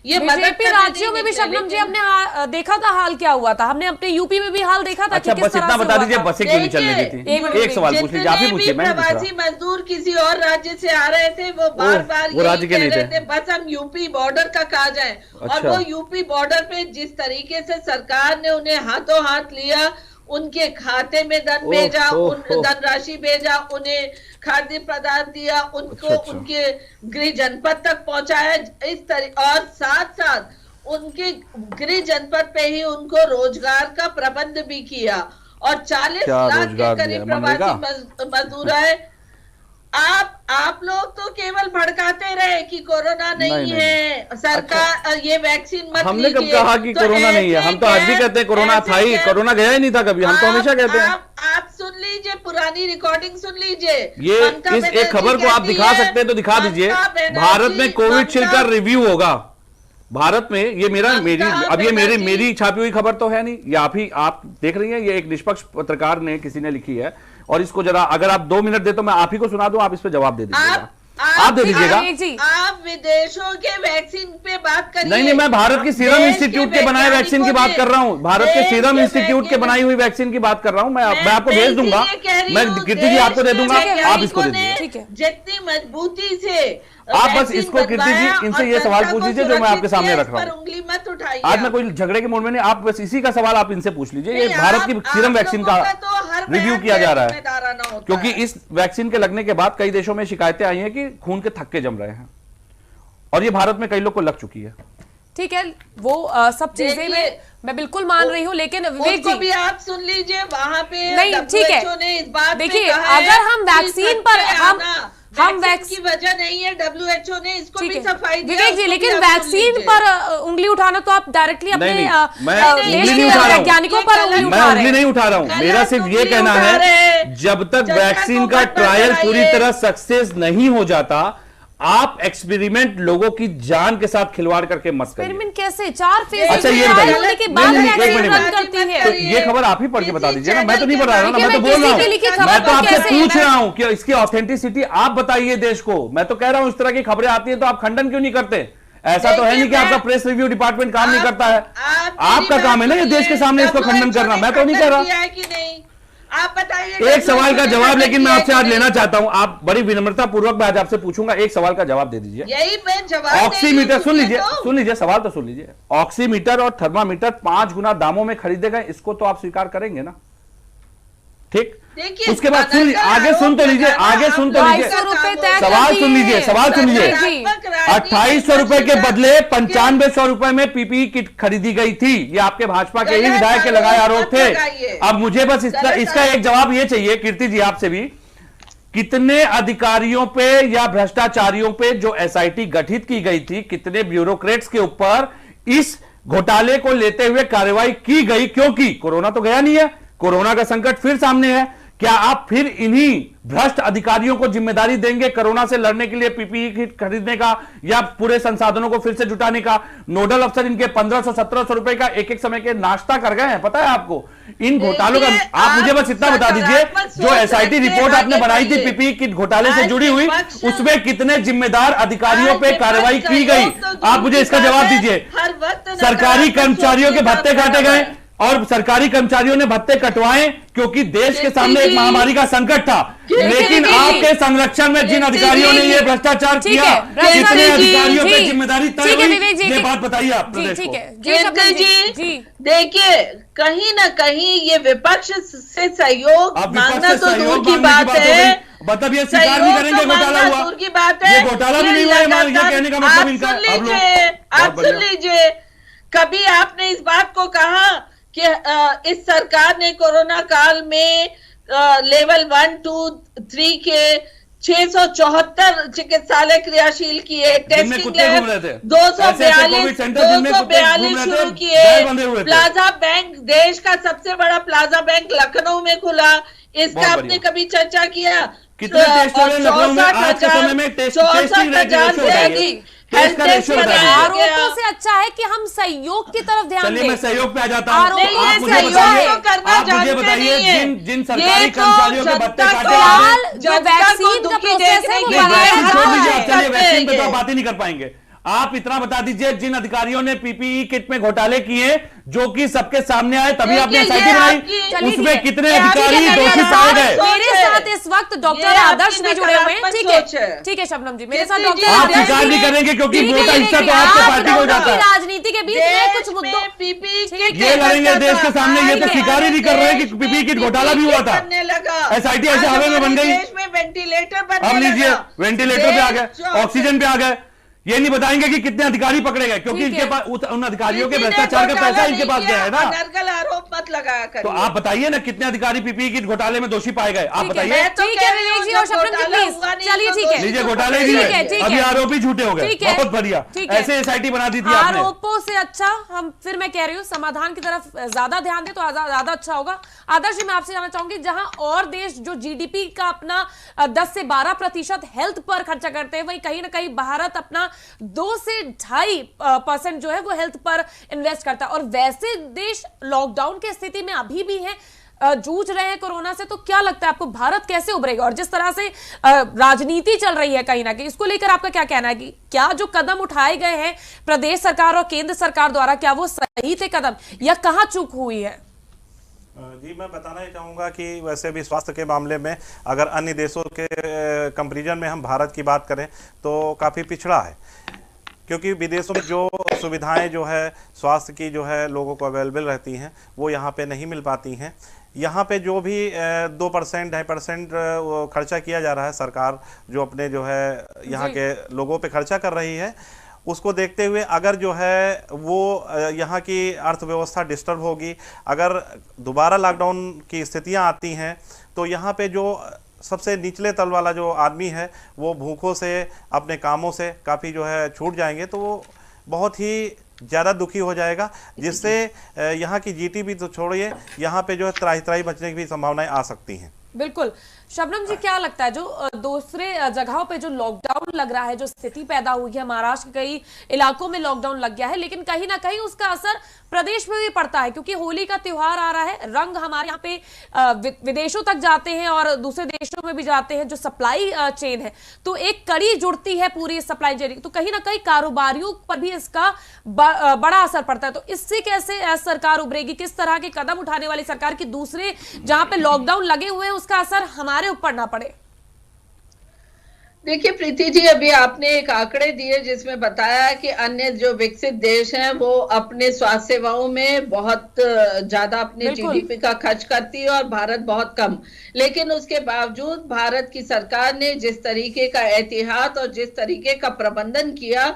ये बीजेपी राज्यों में भी शबनम जी हमने देखा था हाल क्या हुआ था, हमने अपने यूपी में भी हाल देखा था। अच्छा, कि किस बस इतना बता दीजिए, बसें क्यों नहीं चलने देती? एक सवाल पूछ लीजिए, आप ही पूछिए, मैं प्रवासी मजदूर किसी और राज्य से आ रहे थे, वो बार बार वो राज्य के नहीं थे, बस हम यूपी बॉर्डर तक आ जाएं। अच्छा। और वो यूपी बॉर्डर पे जिस तरीके से सरकार ने उन्हें हाथों हाथ लिया, उनके खाते में धन भेजा, धनराशि भेजा, उन्हें खाद्य पदार्थ दिया, उनको अच्छा। उनके गृह जनपद तक पहुंचाया इस तरीके, और साथ साथ उनके गृह जनपद पे ही उनको रोजगार का प्रबंध भी किया। और 40 लाख के करीब प्रवासी मजदूर है। आप लोग तो केवल भड़काते रहे कि कोरोना नहीं है, सरकार अच्छा, ये वैक्सीन मत लीजिए। हमने कब कहा कि कोरोना नहीं है? हम तो आज भी कहते हैं कोरोना था ही, कोरोना गया ही नहीं था कभी, हम तो हमेशा कहते हैं। आप सुन लीजिए, पुरानी रिकॉर्डिंग सुन लीजिए। ये इस एक खबर को आप दिखा सकते हैं तो दिखा दीजिए। भारत में कोविशील्ड का रिव्यू होगा भारत में। ये मेरी छापी हुई खबर तो है नहीं, ये आप देख रही हैं, ये एक निष्पक्ष पत्रकार ने किसी ने लिखी है। और इसको जरा अगर आप 2 मिनट दे तो मैं आप ही को सुना दूं, आप इस पे जवाब दे दीजिएगा। आप दे दीजिएगा। आप विदेशों के वैक्सीन पे बात करिए। नहीं, मैं भारत की सीरम इंस्टीट्यूट के बनाए वैक्सीन की बात कर रहा हूं। भारत के सीरम इंस्टीट्यूट के बनाई हुई वैक्सीन की बात कर रहा हूं। मैं आपको भेज दूंगा, मैं कीर्ति जी आपको दे दूंगा, आप इसको दे दीजिए। जितनी मजबूती से आप बस इसको कीर्ति जी इनसे ये सवाल पूछ लीजिए जो मैं आपके सामने रख रहा हूँ। उंगली मत उठाइए। आज मैं कोई झगड़े के मूड में नहीं, आप बस इसी का सवाल आप इनसे पूछ लीजिए। ये भारत की सीरम वैक्सीन का रिव्यू किया जा रहा है, क्योंकि इस वैक्सीन के लगने के बाद कई देशों में शिकायतें आई हैं कि खून के थक्के जम रहे हैं, और ये भारत में कई लोग को लग चुकी है। ठीक है, वो सब चीजें मैं बिल्कुल मान रही हूँ, लेकिन विवेक जी भी आप सुन लीजिए, वहां पे नहीं, ठीक है, देखिए अगर हम वैक्सीन पर हम वैक्सीन की वजह नहीं है, WHO ने इसको भी सफाई दिया। विवेक जी, लेकिन वैक्सीन पर उंगली उठाना तो आप डायरेक्टली अपने देश के वैज्ञानिकों पर उंगली नहीं उठा रहा हूं। मेरा सिर्फ ये कहना है, जब तक वैक्सीन का ट्रायल पूरी तरह सक्सेस नहीं हो जाता, आप एक्सपेरिमेंट लोगों की जान के साथ खिलवाड़ करके मत करिए। एक्सपेरिमेंट कैसे? 4 फेज अच्छा, ये होने के बाद वैक्सीन रन करती है। तो ये खबर आप ही पढ़ के बता दीजिए ना, मैं तो नहीं बता रहा ना, मैं तो बोल रहा हूँ, मैं तो आपसे पूछ रहा हूँ कि इसकी ऑथेंटिसिटी आप बताइए देश को। मैं तो कह रहा हूँ इस तरह की खबरें आती है तो आप खंडन क्यों नहीं करते? ऐसा तो है नहीं कि आपका प्रेस रिव्यू डिपार्टमेंट काम नहीं करता है। आपका काम है ना ये देश के सामने इसको खंडन करना, मैं तो नहीं कह रहा। आप बताइए एक सवाल का जवाब, लेकिन मैं आपसे आज लेना चाहता हूं। आप बड़ी विनम्रता पूर्वक मैं आज आपसे पूछूंगा, एक सवाल का जवाब दे दीजिए। यही मैं जवाब ऑक्सीमीटर सुन लीजिए, सवाल तो सुन लीजिए। ऑक्सीमीटर और थर्मामीटर 5 गुना दामों में खरीदे गए, इसको तो आप स्वीकार करेंगे ना? ठीक, उसके बाद सुन आगे सुन तो लीजिए, सवाल सुन लीजिए। 2800 रुपए के बदले 9500 रुपए में पीपीई किट खरीदी गई थी। ये आपके भाजपा के ही विधायक के लगाए आरोप थे। अब मुझे बस इसका एक जवाब ये चाहिए कीर्ति जी आपसे भी, कितने अधिकारियों पे या भ्रष्टाचारियों पे जो एसआईटी गठित की गई थी, कितने ब्यूरोक्रेट्स के ऊपर इस घोटाले को लेते हुए कार्रवाई की गई? क्योंकि कोरोना तो गया नहीं है, कोरोना का संकट फिर सामने है। क्या आप फिर इन्हीं भ्रष्ट अधिकारियों को जिम्मेदारी देंगे कोरोना से लड़ने के लिए पीपीई किट खरीदने का या पूरे संसाधनों को फिर से जुटाने का? नोडल अफसर इनके 1500-1700 रुपए का एक समय के नाश्ता कर गए हैं, पता है आपको इन घोटालों का? आप मुझे बस इतना बता दीजिए, जो एसआईटी रिपोर्ट आपने बनाई थी पीपीई किट घोटाले से जुड़ी हुई, उसमें कितने जिम्मेदार अधिकारियों पे कार्रवाई की गई? आप मुझे इसका जवाब दीजिए। सरकारी कर्मचारियों के भत्ते काटे गए और सरकारी कर्मचारियों ने भत्ते कटवाए क्योंकि देश के सामने एक महामारी का संकट था, लेकिन आपके संरक्षण में जिन अधिकारियों ने ये भ्रष्टाचार किया, कितने अधिकारियों पे जिम्मेदारी तय हुई, ये बात बताइए आप प्रदेश को। देखिए, कहीं ना कहीं ये विपक्ष से सहयोग मांगना तो दूर की बात है, मतलब ये स्वीकार नहीं करेंगे घोटाला हुआ, दूर की बात है, ये घोटाला भी नहीं हुआ, ये कहने का मतलब इनका। आप सुन लीजिए, कभी आपने इस बात को कहा कि इस सरकार ने कोरोना काल में लेवल 1, 2, 3 के 674 चिकित्सालय क्रियाशील किए, टेस्टिंग लैब 242 शुरू किए, प्लाजा बैंक, देश का सबसे बड़ा प्लाजा बैंक लखनऊ में खुला, इसका आपने कभी चर्चा किया? कितने टेस्ट हो रहे हैं लखनऊ में आज के समय में? 64,000 से अधिक आरोपों से अच्छा है कि हम सहयोग की तरफ ध्यान दें। चलिए मैं सहयोग पे आ जाता हूं। आप मुझे बताइए जिन सरकारी कर्मचारियों के भत्ते काटे जो वैक्सीन का प्रोसेस है वो वैक्सीन पे तो आप बात ही नहीं कर पाएंगे। आप इतना बता दीजिए, जिन अधिकारियों ने पीपीई किट में घोटाले किए जो कि सबके सामने आए, तभी आपने एसआईटी बनाई, उसमें कितने अधिकारी दोषी पाए गए? मेरे साथ इस वक्त डॉक्टर आदर्श भी जुड़े हुए हैं। ठीक है शबनम जी, मेरे साथ डॉक्टर आप स्वीकार नहीं करेंगे क्योंकि वोट का हिस्सा तो आपके पार्टी को जाता है। राजनीति के बीच में कुछ मुद्दों ये लड़ेंगे देश के सामने, ये तो स्वीकार ही नहीं कर रहे कि पीपीई किट घोटाला भी हुआ था। एसआईटी ऐसे हवा में बन गई। वेंटिलेटर अब लीजिए, वेंटिलेटर पे आ गए, ऑक्सीजन पे आ गए, ये नहीं बताएंगे कि कितने अधिकारी पकड़े गए, क्योंकि इनके पास उन अधिकारियों के भ्रष्टाचार का पैसा इनके पास गया है ना। आरोप मत लगाया करिए। तो आप बताइए ना कितने अधिकारी पीपीई किट घोटाले में दोषी पाए गए, आप बताइए। ठीक है विवेक जी और शबनम जी प्लीज चलिए, ठीक है लीजिए, घोटाले नहीं है, अभी आरोपी झूठे हो गए, बहुत बढ़िया, ऐसे एसआईटी बना दी थी आपने। आरोपों से अच्छा हम फिर मैं कह रही हूँ समाधान की तरफ ज्यादा ध्यान दे तो ज्यादा अच्छा होगा। आदर्श जी, मैं आपसे जानना चाहूंगी, जहां और देश जो जीडीपी का अपना 10 से 12% हेल्थ पर खर्चा करते हैं, वहीं कहीं ना कहीं भारत अपना 2 से 2.5% जो है वो हेल्थ पर इन्वेस्ट करता है, और वैसे देश लॉकडाउन की स्थिति में अभी भी हैं, जूझ रहे हैं कोरोना से। तो क्या लगता है आपको भारत कैसे उभरेगा? और जिस तरह से राजनीति चल रही है कहीं ना कहीं, इसको लेकर आपका क्या कहना है कि क्या जो कदम उठाए गए हैं प्रदेश सरकार और केंद्र सरकार द्वारा, क्या वो सही थे कदम या कहां चूक हुई है? जी, मैं बताना ही चाहूँगा कि वैसे भी स्वास्थ्य के मामले में अगर अन्य देशों के कंपैरिजन में हम भारत की बात करें तो काफ़ी पिछड़ा है, क्योंकि विदेशों में जो सुविधाएं जो है स्वास्थ्य की जो है लोगों को अवेलेबल रहती हैं वो यहाँ पे नहीं मिल पाती हैं। यहाँ पे जो भी 2% 2.5% खर्चा किया जा रहा है, सरकार जो अपने जो है यहाँ के लोगों पे खर्चा कर रही है, उसको देखते हुए अगर जो है वो यहाँ की अर्थव्यवस्था डिस्टर्ब होगी, अगर दोबारा लॉकडाउन की स्थितियाँ आती हैं तो यहाँ पे जो सबसे निचले तल वाला जो आदमी है वो भूखों से, अपने कामों से काफ़ी जो है छूट जाएंगे, तो वो बहुत ही ज़्यादा दुखी हो जाएगा, जिससे यहाँ की जीडीपी तो छोड़िए, यहाँ पे जो है त्राही बचने की भी संभावनाएं आ सकती हैं। बिल्कुल। शबनम जी, क्या लगता है जो दूसरे जगहों पे जो लॉकडाउन लग रहा है, जो स्थिति पैदा हुई है, महाराष्ट्र के कई इलाकों में लॉकडाउन लग गया है, लेकिन कहीं ना कहीं उसका असर प्रदेश में भी पड़ता है, क्योंकि होली का त्योहार आ रहा है, रंग हमारे यहाँ पे विदेशों तक जाते हैं और दूसरे देशों में भी जाते हैं, जो सप्लाई चेन है, तो एक कड़ी जुड़ती है पूरी सप्लाई चेन, तो कहीं ना कहीं कारोबारियों पर भी इसका बड़ा असर पड़ता है। तो इससे कैसे सरकार उभरेगी? किस तरह के कदम उठाने वाली सरकार की दूसरे जहां पे लॉकडाउन लगे हुए हैं उसका असर हमारे ऊपर ना पड़े? देखिए प्रीति जी, अभी आपने एक आंकड़े दिए जिसमें बताया कि अन्य जो विकसित देश हैं वो अपने स्वास्थ्य सेवाओं में बहुत ज्यादा अपने जीडीपी का खर्च करती है और भारत बहुत कम। लेकिन उसके बावजूद भारत की सरकार ने जिस तरीके का एहतियात और जिस तरीके का प्रबंधन किया,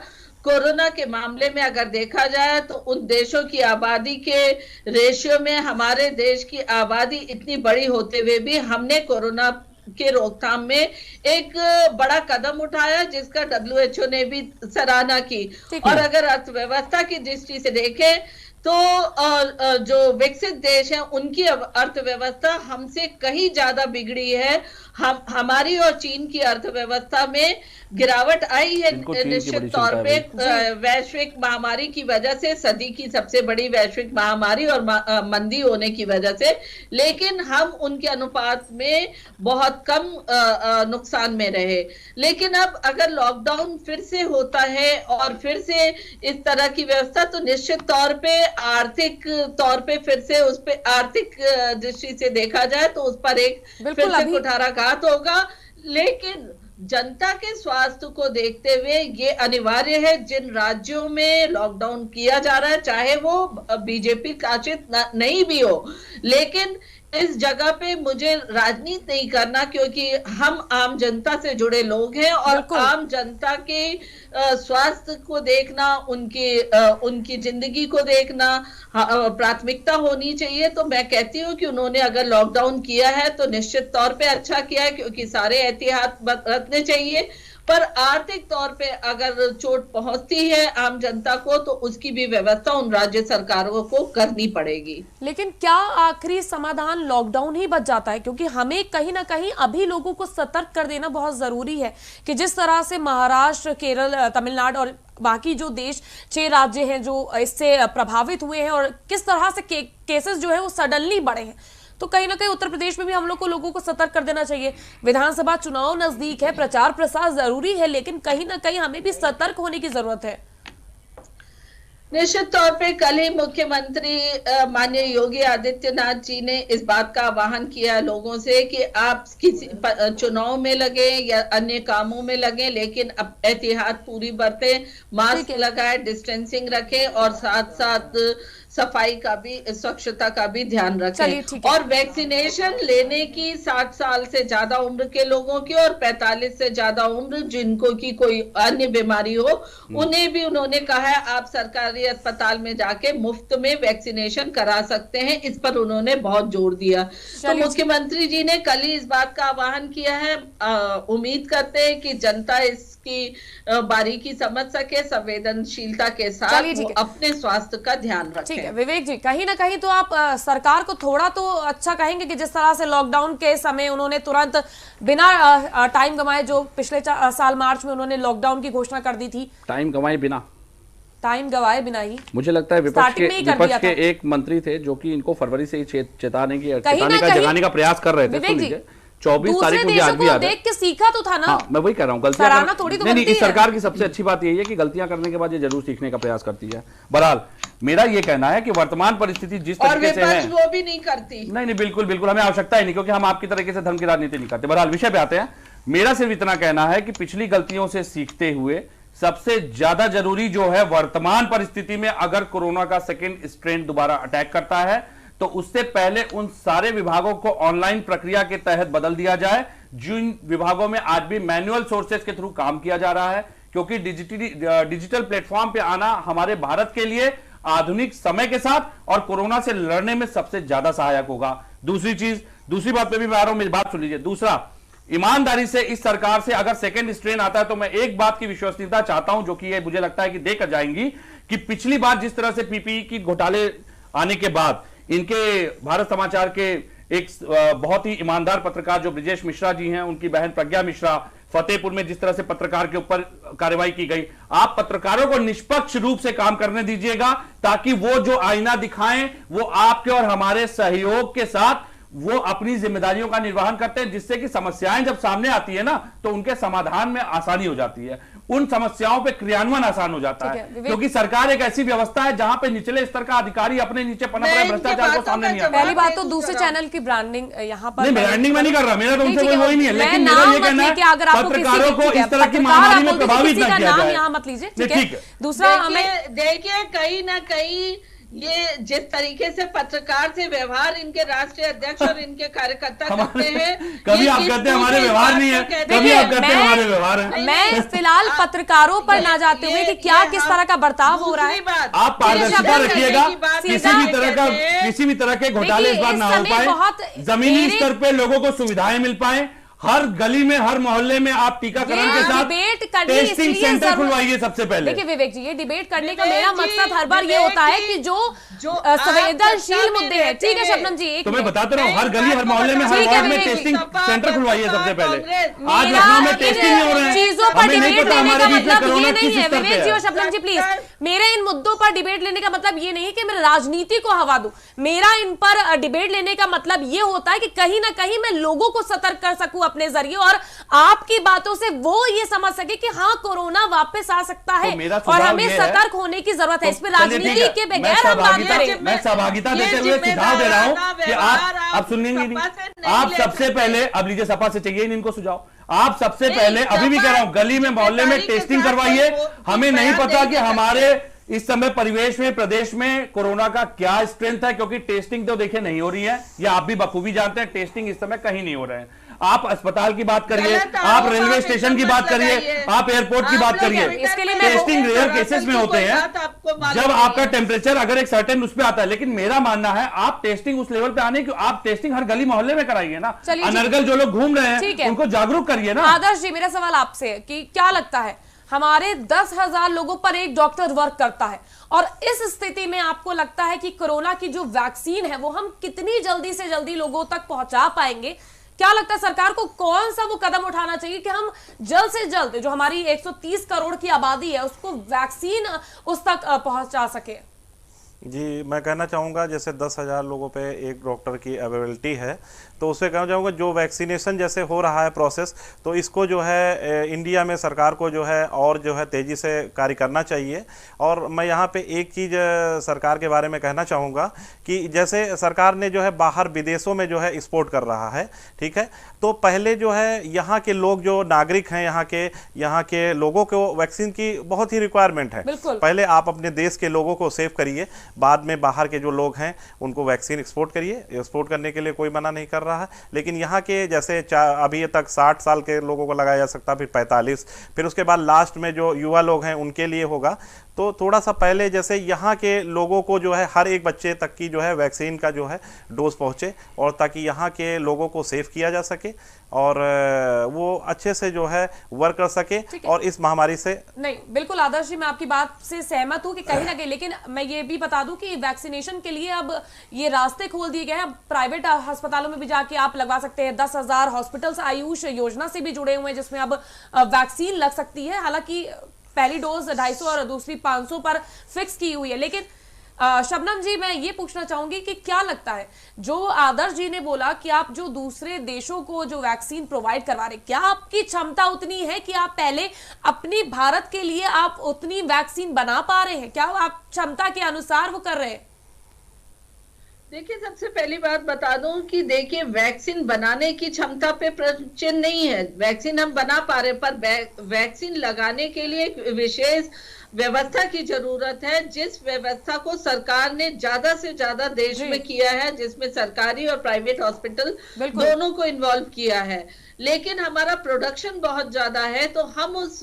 कोरोना के मामले में अगर देखा जाए तो उन देशों की आबादी के रेशियो में हमारे देश की आबादी इतनी बड़ी होते हुए भी हमने कोरोना के रोकथाम में एक बड़ा कदम उठाया, जिसका WHO ने भी सराहना की। और अगर अर्थव्यवस्था की दृष्टि से देखें तो जो विकसित देश हैं उनकी अर्थव्यवस्था हमसे कहीं ज्यादा बिगड़ी है। हमारी और चीन की अर्थव्यवस्था में गिरावट आई है निश्चित तौर पे वैश्विक महामारी की वजह से, सदी की सबसे बड़ी वैश्विक महामारी और मंदी होने की वजह से, लेकिन हम उनके अनुपात में बहुत कम नुकसान में रहे। लेकिन अब अगर लॉकडाउन फिर से होता है और फिर से इस तरह की व्यवस्था, तो निश्चित तौर पे आर्थिक तौर पे फिर से उस पे आर्थिक दृष्टि से देखा जाए तो उस पर एक फिर से कुठाराघात होगा। लेकिन जनता के स्वास्थ्य को देखते हुए ये अनिवार्य है, जिन राज्यों में लॉकडाउन किया जा रहा है, चाहे वो बीजेपी शासित नहीं भी हो, लेकिन इस जगह पे मुझे राजनीति नहीं करना, क्योंकि हम आम जनता से जुड़े लोग हैं और आम जनता के स्वास्थ्य को देखना, उनकी जिंदगी को देखना प्राथमिकता होनी चाहिए। तो मैं कहती हूँ कि उन्होंने अगर लॉकडाउन किया है तो निश्चित तौर पे अच्छा किया है, क्योंकि सारे एहतियात बरतने चाहिए। पर आर्थिक तौर पे अगर चोट पहुंचती है आम जनता को तो उसकी भी व्यवस्था उन राज्य सरकारों को करनी पड़ेगी। लेकिन क्या आखिरी समाधान लॉकडाउन ही बच जाता है? क्योंकि हमें कहीं ना कहीं अभी लोगों को सतर्क कर देना बहुत जरूरी है कि जिस तरह से महाराष्ट्र, केरल, तमिलनाडु और बाकी जो देश 6 राज्य हैं जो इससे प्रभावित हुए हैं और किस तरह से केसेस जो है वो सडनली बढ़े हैं, तो कहीं ना कहीं उत्तर प्रदेश में भी हम लोग को लोगों को सतर्क कर देना चाहिए। विधानसभा चुनाव नजदीक है, प्रचार प्रसार जरूरी है, लेकिन कहीं ना कहीं हमें भी सतर्क होने की जरूरत है। निश्चित तौर पे कल ही मुख्यमंत्री माननीय योगी आदित्यनाथ जी ने इस बात का आह्वान किया लोगों से कि आप किसी चुनाव में लगे या अन्य कामों में लगे, लेकिन अब एहतियात पूरी बरतें, मास्क लगाए, डिस्टेंसिंग रखें और साथ साथ सफाई का भी, स्वच्छता का भी ध्यान रखें। और वैक्सीनेशन लेने की 60 साल से ज्यादा उम्र के लोगों की और 45 से ज्यादा उम्र जिनको की कोई अन्य बीमारी हो, उन्हें भी उन्होंने कहा है आप सरकारी अस्पताल में जाके मुफ्त में वैक्सीनेशन करा सकते हैं। इस पर उन्होंने बहुत जोर दिया। तो मुख्यमंत्री जी ने कल ही इस बात का आह्वान किया है। उम्मीद करते हैं कि जनता इसकी बारीकी समझ सके, संवेदनशीलता के साथ वो अपने स्वास्थ्य का ध्यान रखें। विवेक जी, कहीं ना कहीं तो आप सरकार को थोड़ा तो अच्छा कहेंगे कि जिस तरह से लॉकडाउन के समय उन्होंने तुरंत बिना टाइम गंवाए, जो पिछले साल मार्च में उन्होंने लॉकडाउन की घोषणा कर दी थी, टाइम गंवाए बिना ही मुझे लगता है विपक्ष के एक मंत्री थे जो कि इनको फरवरी से ही चेताने का जगाने का प्रयास कर रहे थे। 24 तारीख मुझे आज भी याद है। देख के सीखा तो था ना। हाँ, मैं वही कह रहा हूँ, गलतियां थोड़ी तो नहीं, इस सरकार की सबसे अच्छी बात यही है कि गलतियां करने के बाद ये जरूर सीखने का प्रयास करती है। बहरहाल मेरा ये कहना है कि वर्तमान परिस्थिति जिस तरीके से है, वो भी नहीं करती। नहीं, बिल्कुल हमें आवश्यकता ही नहीं, क्योंकि हम आपकी तरीके से धर्म की राजनीति नहीं करते। बहरहाल विषय पे आते हैं। मेरा सिर्फ इतना कहना है कि पिछली गलतियों से सीखते हुए सबसे ज्यादा जरूरी जो है वर्तमान परिस्थिति में, अगर कोरोना का सेकेंड स्ट्रेन दोबारा अटैक करता है तो उससे पहले उन सारे विभागों को ऑनलाइन प्रक्रिया के तहत बदल दिया जाए जिन विभागों में आज भी मैनुअल सोर्सेज के थ्रू काम किया जा रहा है, क्योंकि डिजिटल प्लेटफॉर्म पे आना हमारे भारत के लिए आधुनिक समय के साथ और कोरोना से लड़ने में सबसे ज्यादा सहायक होगा। दूसरी बात पे भी मैं आ रहा हूं, मेरी बात सुन लीजिए। दूसरा, ईमानदारी से इस सरकार से अगर सेकेंड स्ट्रेन आता है तो मैं एक बात की विश्वसनीयता चाहता हूं, जो कि ये मुझे लगता है कि देकर जाएंगी, कि पिछली बार जिस तरह से पीपीई की घोटाले आने के बाद इनके भारत समाचार के एक बहुत ही ईमानदार पत्रकार जो ब्रिजेश मिश्रा जी हैं, उनकी बहन प्रज्ञा मिश्रा, फतेहपुर में जिस तरह से पत्रकार के ऊपर कार्रवाई की गई, आप पत्रकारों को निष्पक्ष रूप से काम करने दीजिएगा ताकि वो जो आईना दिखाएं वो आपके और हमारे सहयोग के साथ वो अपनी जिम्मेदारियों का निर्वहन करते हैं, जिससे कि समस्याएं जब सामने आती है ना तो उनके समाधान में आसानी हो जाती है, उन समस्याओं पे क्रियान्वयन आसान हो जाता है, क्योंकि सरकार एक ऐसी व्यवस्था है जहां पे निचले स्तर का अधिकारी अपने नीचे पनप रहे भ्रष्टाचार को सामने नहीं आता। पहली बात तो दूसरे चैनल की ब्रांडिंग यहाँ पर नहीं, ब्रांडिंग मैं नहीं कर रहा, मेरा तो उनसे कोई वही नहीं है, लेकिन मेरा ये कहना है पत्रकारों को इस तरह की महामारी में प्रभावित न किया जाए। यहाँ मत लीजिए, ठीक है। दूसरा, देखिए कहीं ना कहीं ये जिस तरीके से पत्रकार से व्यवहार इनके राष्ट्रीय अध्यक्ष और इनके कार्यकर्ता करते हैं, कभी आप कहते हैं हमारे व्यवहार नहीं है, कभी आप कहते हैं हमारे व्यवहार है। मैं फिलहाल पत्रकारों पर ना जाते हुए कि क्या किस तरह का बर्ताव हो रहा है, आप पारदर्शिता रखिएगा, किसी भी तरह के घोटाले इस बार ना हो पाए, जमीनी स्तर पे लोगों को सुविधाएं मिल पाए, हर गली में हर मोहल्ले में आप टीकाकरण के साथ टेस्टिंग सेंटर खुलवाइए सबसे पहले। देखिए विवेक जी, ये डिबेट करने का मेरा मकसद हर बार ये होता है कि जो संवेदनशील मुद्दे हैं, ठीक है शबनम जी, तो मैं बताता रहा हूँ, हर गली हर मोहल्ले में हर वार्ड में टेस्टिंग सेंटर खुलवाइए सबसे पहले। आज लखनऊ में टेस्टिंग नहीं हो रहे हैं, चीजों पर डिबेट लेने का मतलब ये नहीं है विवेक जी और शबनम जी, प्लीज मेरे इन मुद्दों पर डिबेट लेने का मतलब ये नहीं कि मैं राजनीति को हवा दूं, मेरा इन पर डिबेट लेने का मतलब ये होता है कि कहीं ना कहीं मैं लोगों को सतर्क कर सकूं अपने जरिए और आपकी बातों से वो ये समझ सके कि हाँ कोरोना वापस आ सकता है और हमें सतर्क होने की जरूरत है। इस पे राजनीति के बगैर हम बात करें। मैं सहभागिता देते हुए सुझाव दे रहा हूं कि आप सुनेंगे नहीं, आप सबसे पहले, अब लीजिए सपा से चाहिए इनको सुझाव, आप सबसे पहले अभी भी कह रहा हूं गली में मोहल्ले में टेस्टिंग करवाइए। हमें नहीं पता कि हमारे इस समय परिवेश में प्रदेश में कोरोना का क्या स्ट्रेंथ है, क्योंकि टेस्टिंग तो देखिए नहीं हो रही है, ये आप भी बखूबी जानते हैं, टेस्टिंग इस समय कहीं नहीं हो रहे हैं। आप अस्पताल की बात करिए, आप रेलवे स्टेशन की बात करिए, आप एयरपोर्ट की बात करिए, टेस्टिंग रेयर केसेस में होते हैं जब आपका टेम्परेचर अगर एक सर्टेन उस पे आता है, लेकिन मेरा मानना है आप टेस्टिंग उस लेवल पे आने की, आप टेस्टिंग हर गली मोहल्ले में कराइए ना, अनर्गल जो लोग घूम रहे हैं उनको जागरूक करिए ना। आदर्श जी, मेरा सवाल आपसे कि क्या लगता है, हमारे 10,000 लोगों पर एक डॉक्टर वर्क करता है और इस स्थिति में आपको लगता है कि कोरोना की जो वैक्सीन है वो हम कितनी जल्दी से जल्दी लोगों तक पहुंचा पाएंगे? क्या लगता है सरकार को कौन सा वो कदम उठाना चाहिए कि हम जल्द से जल्द जो हमारी 130 करोड़ की आबादी है उसको वैक्सीन उस तक पहुंचा सके? जी, मैं कहना चाहूँगा जैसे 10,000 लोगों पे एक डॉक्टर की अवेलेबिलिटी है, तो उससे कहना चाहूँगा जो वैक्सीनेशन जैसे हो रहा है प्रोसेस, तो इसको जो है इंडिया में सरकार को जो है और जो है तेज़ी से कार्य करना चाहिए। और मैं यहाँ पे एक चीज़ सरकार के बारे में कहना चाहूँगा कि जैसे सरकार ने जो है बाहर विदेशों में जो है एक्सपोर्ट कर रहा है, ठीक है, तो पहले जो है यहाँ के लोग जो नागरिक हैं यहाँ के लोगों को वैक्सीन की बहुत ही रिक्वायरमेंट है। पहले आप अपने देश के लोगों को सेव करिए, बाद में बाहर के जो लोग हैं उनको वैक्सीन एक्सपोर्ट करिए। एक्सपोर्ट करने के लिए कोई मना नहीं कर रहा है, लेकिन यहाँ के जैसे अभी तक 60 साल के लोगों को लगाया जा सकता है, फिर 45, फिर उसके बाद लास्ट में जो युवा लोग हैं उनके लिए होगा। तो थोड़ा सा पहले जैसे यहाँ के लोगों को जो है हर एक बच्चे तक की जो है वैक्सीन का जो है डोज पहुँचे, और ताकि यहाँ के लोगों को सेव किया जा सके और वो अच्छे से जो है वर्क कर सके और इस महामारी से। नहीं, बिल्कुल आदर्श जी, मैं आपकी बात से सहमत हूं कि कहीं ना कहीं, लेकिन मैं ये भी बता दूं कि वैक्सीनेशन के लिए अब ये रास्ते खोल दिए गए हैं। प्राइवेट अस्पतालों में भी जाके आप लगवा सकते हैं। 10,000 हॉस्पिटल्स आयुष योजना से भी जुड़े हुए हैं जिसमें अब वैक्सीन लग सकती है। हालांकि पहली डोज 250 और दूसरी 500 पर फिक्स की हुई है। लेकिन शबनम जी, मैं ये पूछना चाहूंगी कि क्या लगता है, जो आदर्श जी ने बोला कि आप जो दूसरे देशों को जो वैक्सीन प्रोवाइड करवा रहे, क्या आपकी क्षमता उतनी है कि आप पहले अपनी भारत के लिए आप उतनी वैक्सीन बना पा रहे हैं? क्या आप क्षमता के अनुसार वो कर रहे हैं? देखिए, सबसे पहली बात बता दूं कि देखिए, वैक्सीन बनाने की क्षमता पे प्रश्न नहीं है। वैक्सीन हम बना पा रहे, पर वैक्सीन लगाने के लिए एक विशेष व्यवस्था की जरूरत है, जिस व्यवस्था को सरकार ने ज्यादा से ज्यादा देश में किया है, जिसमें सरकारी और प्राइवेट हॉस्पिटल दोनों को इन्वॉल्व किया है। लेकिन हमारा प्रोडक्शन बहुत ज्यादा है, तो हम उस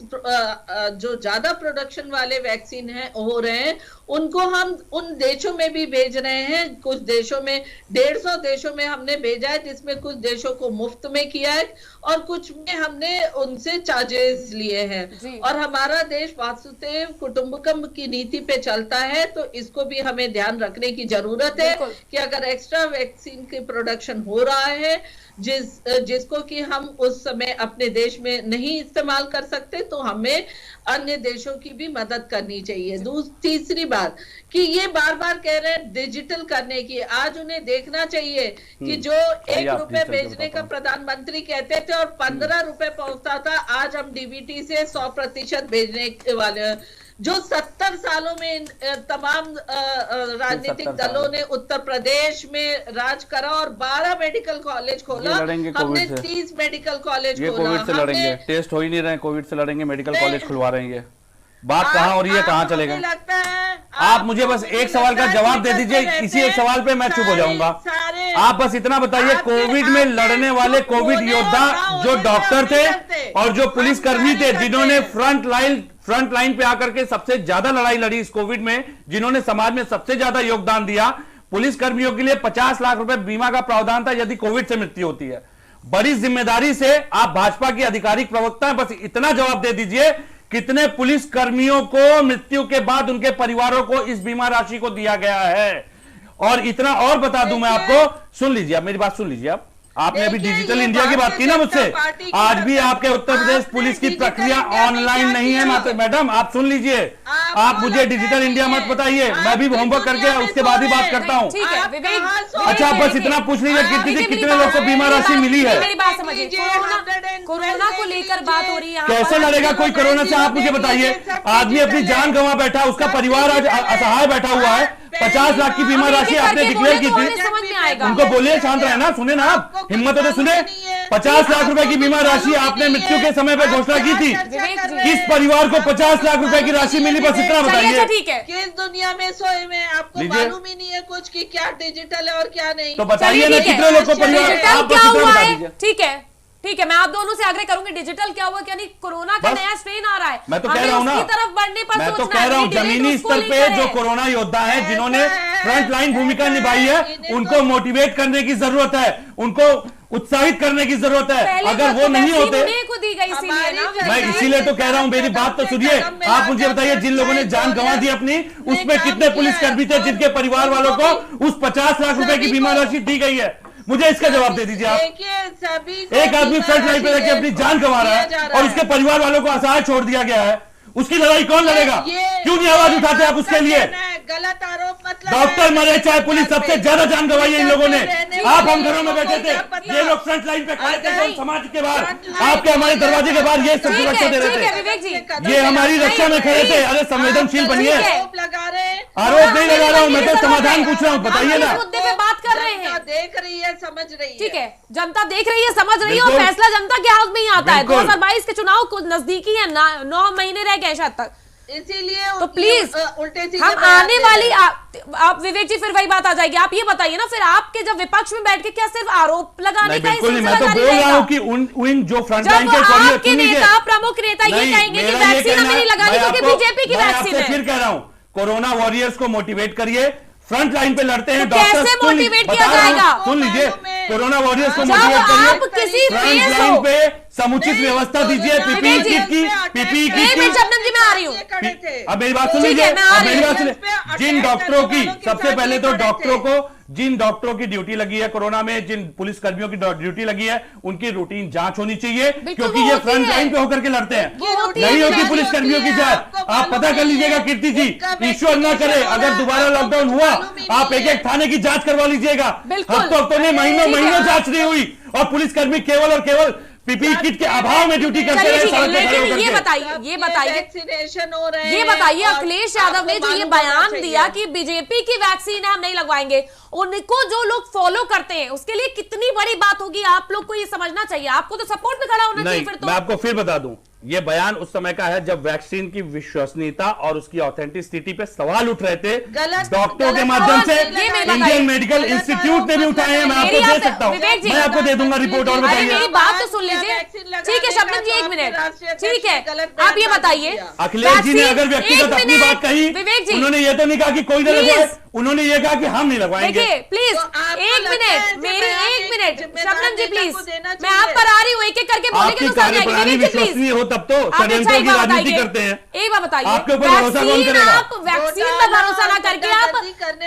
जो ज्यादा प्रोडक्शन वाले वैक्सीन है हो रहे हैं उनको हम उन देशों में भी भेज रहे हैं। कुछ देशों में 150 देशों में हमने भेजा है, जिसमें कुछ देशों को मुफ्त में किया है और कुछ में हमने उनसे चार्जेस लिए हैं। और हमारा देश वासुदेव कुटुंबकम की नीति पे चलता है, तो इसको भी हमें ध्यान रखने की जरूरत है कि अगर एक्स्ट्रा वैक्सीन की प्रोडक्शन हो रहा है जिसको कि हम उस समय अपने देश में नहीं इस्तेमाल कर सकते, तो हमें अन्य देशों की भी मदद करनी चाहिए। तीसरी बात कि ये बार बार कह रहे हैं डिजिटल करने की, आज उन्हें देखना चाहिए कि जो 1 रुपए भेजने का प्रधानमंत्री कहते थे और 15 रुपए पहुंचता था, आज हम डीबीटी से 100% भेजने वाले। जो 70 सालों में तमाम राजनीतिक दलों ने उत्तर प्रदेश में राज करा और 12 मेडिकल कॉलेज खोला, हमने 30 मेडिकल कॉलेज खोला। कोविड से लड़ेंगे, टेस्ट हो ही नहीं रहे, कोविड से लड़ेंगे, मेडिकल कॉलेज खुलवा रहे हैं। बात कहाँ हो रही है, कहाँ चलेगा? लगता है आप मुझे बस एक सवाल का जवाब दे दीजिए, इसी एक सवाल पे मैं चुप हो जाऊंगा। आप बस इतना बताइए, कोविड में लड़ने वाले कोविड योद्धा जो डॉक्टर थे और जो पुलिसकर्मी थे, जिन्होंने फ्रंट लाइन पे आकर के सबसे ज्यादा लड़ाई लड़ी इस कोविड में, जिन्होंने समाज में सबसे ज्यादा योगदान दिया, पुलिस कर्मियों के लिए 50 लाख रुपए बीमा का प्रावधान था यदि कोविड से मृत्यु होती है। बड़ी जिम्मेदारी से आप भाजपा की आधिकारिक प्रवक्ता हैं, बस इतना जवाब दे दीजिए, कितने पुलिस कर्मियों को मृत्यु के बाद उनके परिवारों को इस बीमा राशि को दिया गया है? और इतना और बता दूं मैं आपको, सुन लीजिए, आप मेरी बात सुन लीजिए। आपने अभी डिजिटल इंडिया की बात की ना मुझसे, आज भी आपके उत्तर प्रदेश पुलिस की प्रक्रिया ऑनलाइन नहीं है मैडम, आप सुन लीजिए। आप मुझे डिजिटल इंडिया मत बताइए, मैं भी होमवर्क करके उसके बाद ही बात करता हूँ। अच्छा, बस इतना पूछ लीजिए कितने लोग को बीमा राशि मिली है? मेरी बात समझिए, कोरोना को लेकर बात हो रही है, कैसे लड़ेगा कोई कोरोना से? आप मुझे बताइए। आदमी अपनी जान गंवा बैठा, उसका परिवार आज असहाय बैठा हुआ है। 50 लाख की बीमा राशि आपने डिक्लेयर की थी, उनको बोलिए शांत रहे ना, सुने ना, आप हिम्मत हो तो सुने। 50 लाख रुपए की बीमा राशि आपने मृत्यु के समय पे घोषणा की थी, किस परिवार को 50 लाख रुपए की राशि मिली, बस इतना बताइए। ठीक है, किस दुनिया में सोए में आपको मालूम ही नहीं है कुछ कि क्या डिजिटल है और क्या नहीं, तो बताइए ना कितने लोग को परिवार, आप बस इतना बता दीजिए। ठीक है, मैं आप दोनों से आग्रह करूंगी, डिजिटल क्या हुआ, क्या नहीं, कोरोना का नया स्ट्रेन आ रहा है, मैं तो कह रहा हूं ना, तरफ बढ़ने पर मैं तो कह रहा हूं जमीनी स्तर पे जो कोरोना योद्धा हैं, जिन्होंने फ्रंट लाइन भूमिका निभाई है, उनको मोटिवेट करने की जरूरत है, उनको उत्साहित करने की जरूरत है। अगर वो नहीं होते, मैं इसीलिए तो कह रहा हूं, मेरी बात तो सुनिए। आप मुझे बताइए, जिन लोगों ने जान गंवा दी अपनी, उसमें कितने पुलिसकर्मी थे जिनके परिवार वालों को उस 50 लाख रुपए की बीमा राशि दी गई है? मुझे इसका जवाब दे दीजिए आप। एक आदमी फ्रंट लाइन पे रहकर अपनी जान गंवा रहा है और उसके परिवार वालों को असहाय छोड़ दिया गया है, उसकी लड़ाई कौन लड़ेगा? क्यों नहीं आवाज उठाते आप उसके लिए? गलत आरोप डॉक्टर मरे चाहे पुलिस, सबसे ज्यादा जान गंवाई है इन लोगों ने। आप हम घरों में बैठे थे, ये लोग फ्रंट लाइन पे खड़े थे समाज के बाहर, आपके हमारे दरवाजे के बाहर ये सब सुरक्षा दे रहे थे, ये हमारी रक्षा में खड़े थे। अरे संवेदनशील बनिए। आरोप नहीं लगा रहा हूँ मैं, तो समाधान पूछ रहा हूँ, बताइए ना। मुद्दे पे बात कर रहे हैं, देख रही है, समझ रही है। ठीक है, जनता देख रही है, समझ रही है, और फैसला जनता के हाथ में ही आता है। 2022 के चुनाव को नजदीकी है, 9 महीने रह गए शायद तक, इसीलिए तो प्लीज उल्टे हम आने वाली आप विवेक जी फिर वही बात आ जाएगी। आप ये बताइए ना, फिर आपके जब विपक्ष में बैठ के क्या सिर्फ आरोप लगाने का बिल्कुल नहीं, मैं तो बोल रहा हूँ कि उन जो फ्रंट लाइन के आपके नेता, प्रमुख नेता ये कहेंगे कि वैक्सीन हमें नहीं लगानी क्योंकि बीजेपी की वैक्सीन है। फिर कह रहा हूँ, कोरोना वॉरियर्स को मोटिवेट करिए, फ्रंट लाइन पे लड़ते हैं तो डॉक्टर। कैसे मोटिवेट किया जाएगा? सुन लीजिए, कोरोना वॉरियर्स को जब मोटिवेट आप करिए, किसी फ्रंट लाइन पे समुचित व्यवस्था दीजिए, पीपीई किट की शबनम जी मैं आ रही हूँ। अब मेरी बात सुन लीजिए, अब मेरी बात सुनिए। जिन डॉक्टरों की, सबसे पहले तो डॉक्टरों को, जिन डॉक्टरों की ड्यूटी लगी है कोरोना में, जिन पुलिस कर्मियों की ड्यूटी लगी है, उनकी रूटीन जांच होनी चाहिए, क्योंकि ये फ्रंट लाइन पे होकर के लड़ते हैं। नहीं होती पुलिस कर्मियों की जांच, आप पता कर लीजिएगा कीर्ति जी, ईश्वर न करे अगर दोबारा लॉकडाउन हुआ, आप एक एक थाने की जांच करवा लीजिएगा। हफ्तों में महीनों जांच नहीं हुई, और पुलिसकर्मी केवल और केवल पीपीई किट के अभाव में ड्यूटी करते हैं। लेकिन ये बताइए वैक्सीनेशन हो रहे हैं, ये बताइए अखिलेश यादव ने जो ये बयान दिया कि बीजेपी की वैक्सीन है हम नहीं लगवाएंगे, उनको जो लोग फॉलो करते हैं उसके लिए कितनी बड़ी बात होगी? आप लोग को ये समझना चाहिए, आपको तो सपोर्ट में खड़ा होना चाहिए। फिर तो मैं आपको फिर बता दूं, ये बयान उस समय का है जब वैक्सीन की विश्वसनीयता और उसकी ऑथेंटिसिटी पे सवाल उठ रहे थे डॉक्टरों के माध्यम से। इंडियन मेडिकल इंस्टीट्यूट ने भी उठाए हैं, मैं आपको दे सकता हूं, मैं आपको दे दूंगा रिपोर्ट। और बताइए, मेरी बात तो सुन लीजिए। ठीक है शबनम जी, 1 मिनट, ठीक है, आप ये बताइए। अखिलेश जी ने अगर व्यक्तिगत अपनी बात कही, उन्होंने ये तो नहीं कहा कि कोई नहीं लगवाए, उन्होंने ये कहा कि हम नहीं लगवाएंगे। प्लीज 1 मिनट, मेरी 1 मिनट, शबनम जी प्लीज, मैं आप पर आ रही हूँ, एक एक करके बोलेंगे तो समझ आएगी। विश्वसनीय हो तब तो षड्यंत्रों की राजनीति करते हैं। एक बात बताइए, आपके ऊपर भरोसा कौन करेगा? आप वैक्सीन पर भरोसा ना करके आप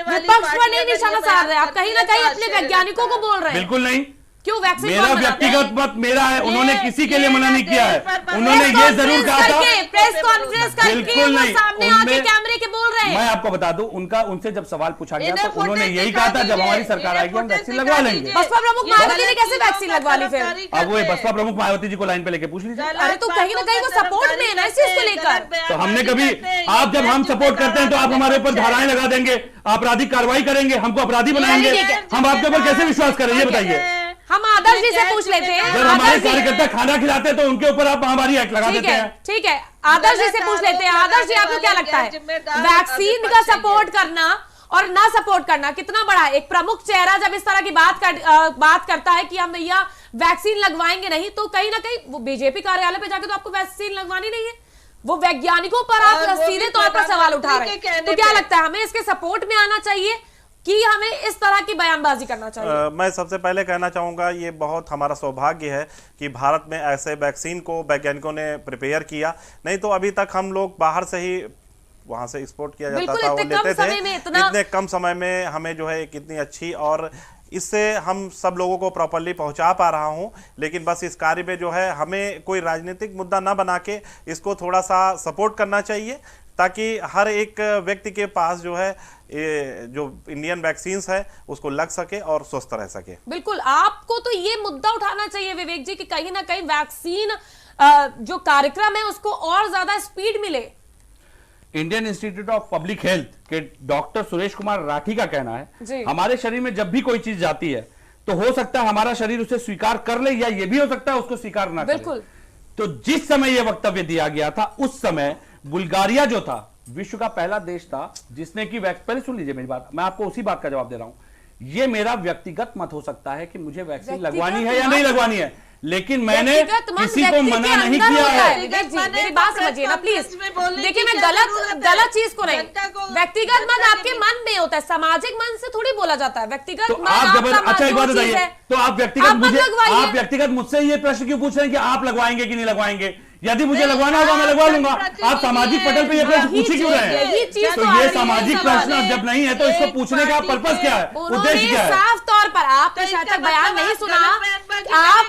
विपक्ष पर नहीं निशाना साध रहे, आप कहीं ना कहीं अपने वैज्ञानिकों को बोल रहे हैं। बिल्कुल नहीं, क्यों वैक्सीन मेरा व्यक्तिगत मत मेरा है, उन्होंने किसी के लिए मना नहीं किया है। उन्होंने ये जरूर कहा था, प्रेस कॉन्फ्रेंस करके वो सामने आके कैमरे के बोल रहे हैं। मैं आपको बता दूं, उनसे जब सवाल पूछा गया तो उन्होंने यही कहा था जब हमारी सरकार आएगी हम वैक्सीन लगवा लेंगे। बसपा प्रमुख मायावती ने कैसे वैक्सीन लगवा ली फिर? अब वो बसपा प्रमुख मायावती जी को लाइन पे लेके पूछ लीजिए। अरे तो कहीं ना कहीं वो सपोर्ट में है ना इस चीज को लेकर। तो हमने कभी, आप जब हम सपोर्ट करते हैं तो आप हमारे ऊपर धाराएं लगा देंगे, आपराधिक कार्रवाई करेंगे, हमको अपराधी बनाएंगे, हम आपके ऊपर कैसे विश्वास करें ये बताइए। हम आदर्श जी से पूछ लेते हैं, जब हमारे कार्यकर्ता खाना खिलाते हैं तो उनके ऊपर आप महामारी एक्ट लगा देते हैं। ठीक है, आदर्श जी से पूछ लेते हैं। आदर्श जी, आपको क्या लगता है वैक्सीन का सपोर्ट करना और ना सपोर्ट करना कितना बड़ा है? एक प्रमुख चेहरा जब इस तरह की बात करता है कि हम भैया वैक्सीन लगवाएंगे नहीं, तो कहीं ना कहीं वो बीजेपी कार्यालय पे जाके तो आपको वैक्सीन लगवानी नहीं है, वो वैज्ञानिकों पर आप सीधे तौर पर सवाल उठा रहे हैं। तो क्या लगता है हमें इसके सपोर्ट में आना चाहिए कि हमें इस तरह की बयानबाजी करना चाहिए? मैं सबसे पहले कहना चाहूँगा, ये बहुत हमारा सौभाग्य है कि भारत में ऐसे वैक्सीन को वैज्ञानिकों ने प्रिपेयर किया, नहीं तो अभी तक हम लोग बाहर से ही वहाँ से एक्सपोर्ट किया जाता था, वो लेते थे। इतने कम समय में हमें जो है कितनी अच्छी, और इससे हम सब लोगों को प्रॉपरली पहुंचा पा रहा हूं। लेकिन बस इस कार्य में जो है हमें कोई राजनीतिक मुद्दा ना बना के इसको थोड़ा सा सपोर्ट करना चाहिए, ताकि हर एक व्यक्ति के पास जो है ये जो इंडियन वैक्सीन्स है उसको लग सके और स्वस्थ रह सके। बिल्कुल, आपको तो ये मुद्दा उठाना चाहिए विवेक जी कि कहीं ना कहीं वैक्सीन जो कार्यक्रम है उसको और ज्यादा स्पीड मिले। Indian institute of public health के डॉक्टर सुरेश कुमार राठी का कहना है हमारे शरीर में जब भी कोई चीज जाती है तो हो सकता है हमारा शरीर उसे स्वीकार कर ले, या ये भी हो सकता है उसको स्वीकार ना करे। बिल्कुल। तो जिस समय यह वक्तव्य दिया गया था उस समय बुल्गारिया जो था विश्व का पहला देश था जिसने की पहले सुन लीजिए मेरी बात, मैं आपको उसी बात का जवाब दे रहा हूं। ये मेरा व्यक्तिगत मत हो सकता है कि मुझे वैक्सीन लगवानी है या नहीं लगवानी है, लेकिन मैंने किसी को मना नहीं किया है। मेरी बात समझिए ना प्लीज। देखिए मैं गलत चीज को नहीं, व्यक्तिगत मन आपके मन में होता है, सामाजिक मन से थोड़ी बोला जाता है। व्यक्तिगत तो आप अच्छा एक बात बताइए, तो आप व्यक्तिगत मुझसे ये प्रश्न क्यों पूछ रहे हैं कि आप लगवाएंगे कि नहीं लगवाएंगे? यदि मुझे लगवाना होगा मैं लगवा लूंगा, आप सामाजिक पटल पे ये प्रश्न पूछ ही क्यों रहे हैं? तो ये सामाजिक प्रश्न जब नहीं है तो इसको पूछने का पर्पस क्या है, उद्देश्य क्या है? साफ तौर पर आपने शायद तक बयान नहीं सुना,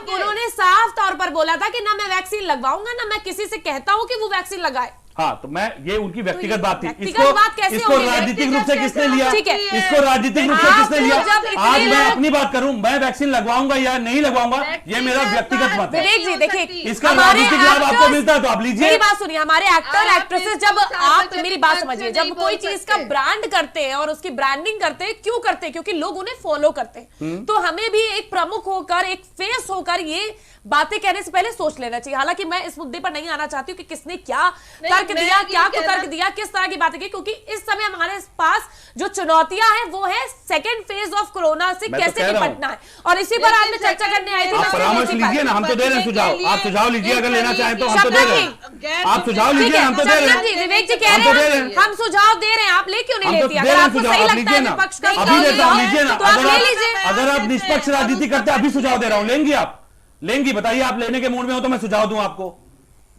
उन्होंने साफ तौर पर बोला था कि ना मैं वैक्सीन लगवाऊंगा ना मैं किसी से कहता हूं कि वो वैक्सीन लगाए। हाँ, तो मैं ये उनकी व्यक्तिगत बात थी। कैसे इसको राजनीतिक रूप से किसने लिया? इसको राजनीतिक रूप से किसने लिया? आज मैं अपनी बात करूं, मैं वैक्सीन लगवाऊंगा या नहीं लगवाऊंगा, ये मेरा व्यक्तिगत मत है। विवेक जी देखिए, इसका राजनीतिक लाभ आपको मिलता है तो आप लीजिए। मेरी बात सुनिए, हमारे एक्टर एक्ट्रेसेस जब आप मेरी बात समझिए, जब कोई चीज का ब्रांड करते हैं और उसकी ब्रांडिंग करते हैं, क्यों करते हैं? क्योंकि लोग उन्हें फॉलो करते हैं। तो हमें भी एक प्रमुख होकर, एक फेस होकर ये बातें कहने से पहले सोच लेना चाहिए। हालांकि मैं इस मुद्दे पर नहीं आना चाहती हूँ कि किसने क्या तर्क दिया, क्या कुतर्क दिया, किस तरह की बातें की, क्योंकि इस समय हमारे पास जो चुनौतियां हैं वो है सेकंड फेज ऑफ कोरोना से कैसे निपटना है, और इसी पर आज मैं चर्चा करने आई थी। आप परामर्श लीजिए ना, हम तो दे रहे हैं सुझाव, आप सुझाव लीजिए अगर लेना चाहें तो। हम तो दे रहे हैं, आप सुझाव लीजिए, हम तो दे रहे हैं। विवेक जी कह रहे हैं हम सुझाव दे रहे हैं, आप ले क्यों नहीं लेती? अगर आपको सही लगता है विपक्ष का अभी देता हूं, लीजिए ना। तो आप ले लीजिए। अगर आप निष्पक्ष राजनीति करते हैं, अभी सुझाव दे रहा हूं, लेंगी आप? लेंगी? बताइए, आप लेने के मूड में हो तो मैं सुझाव दूं आपको।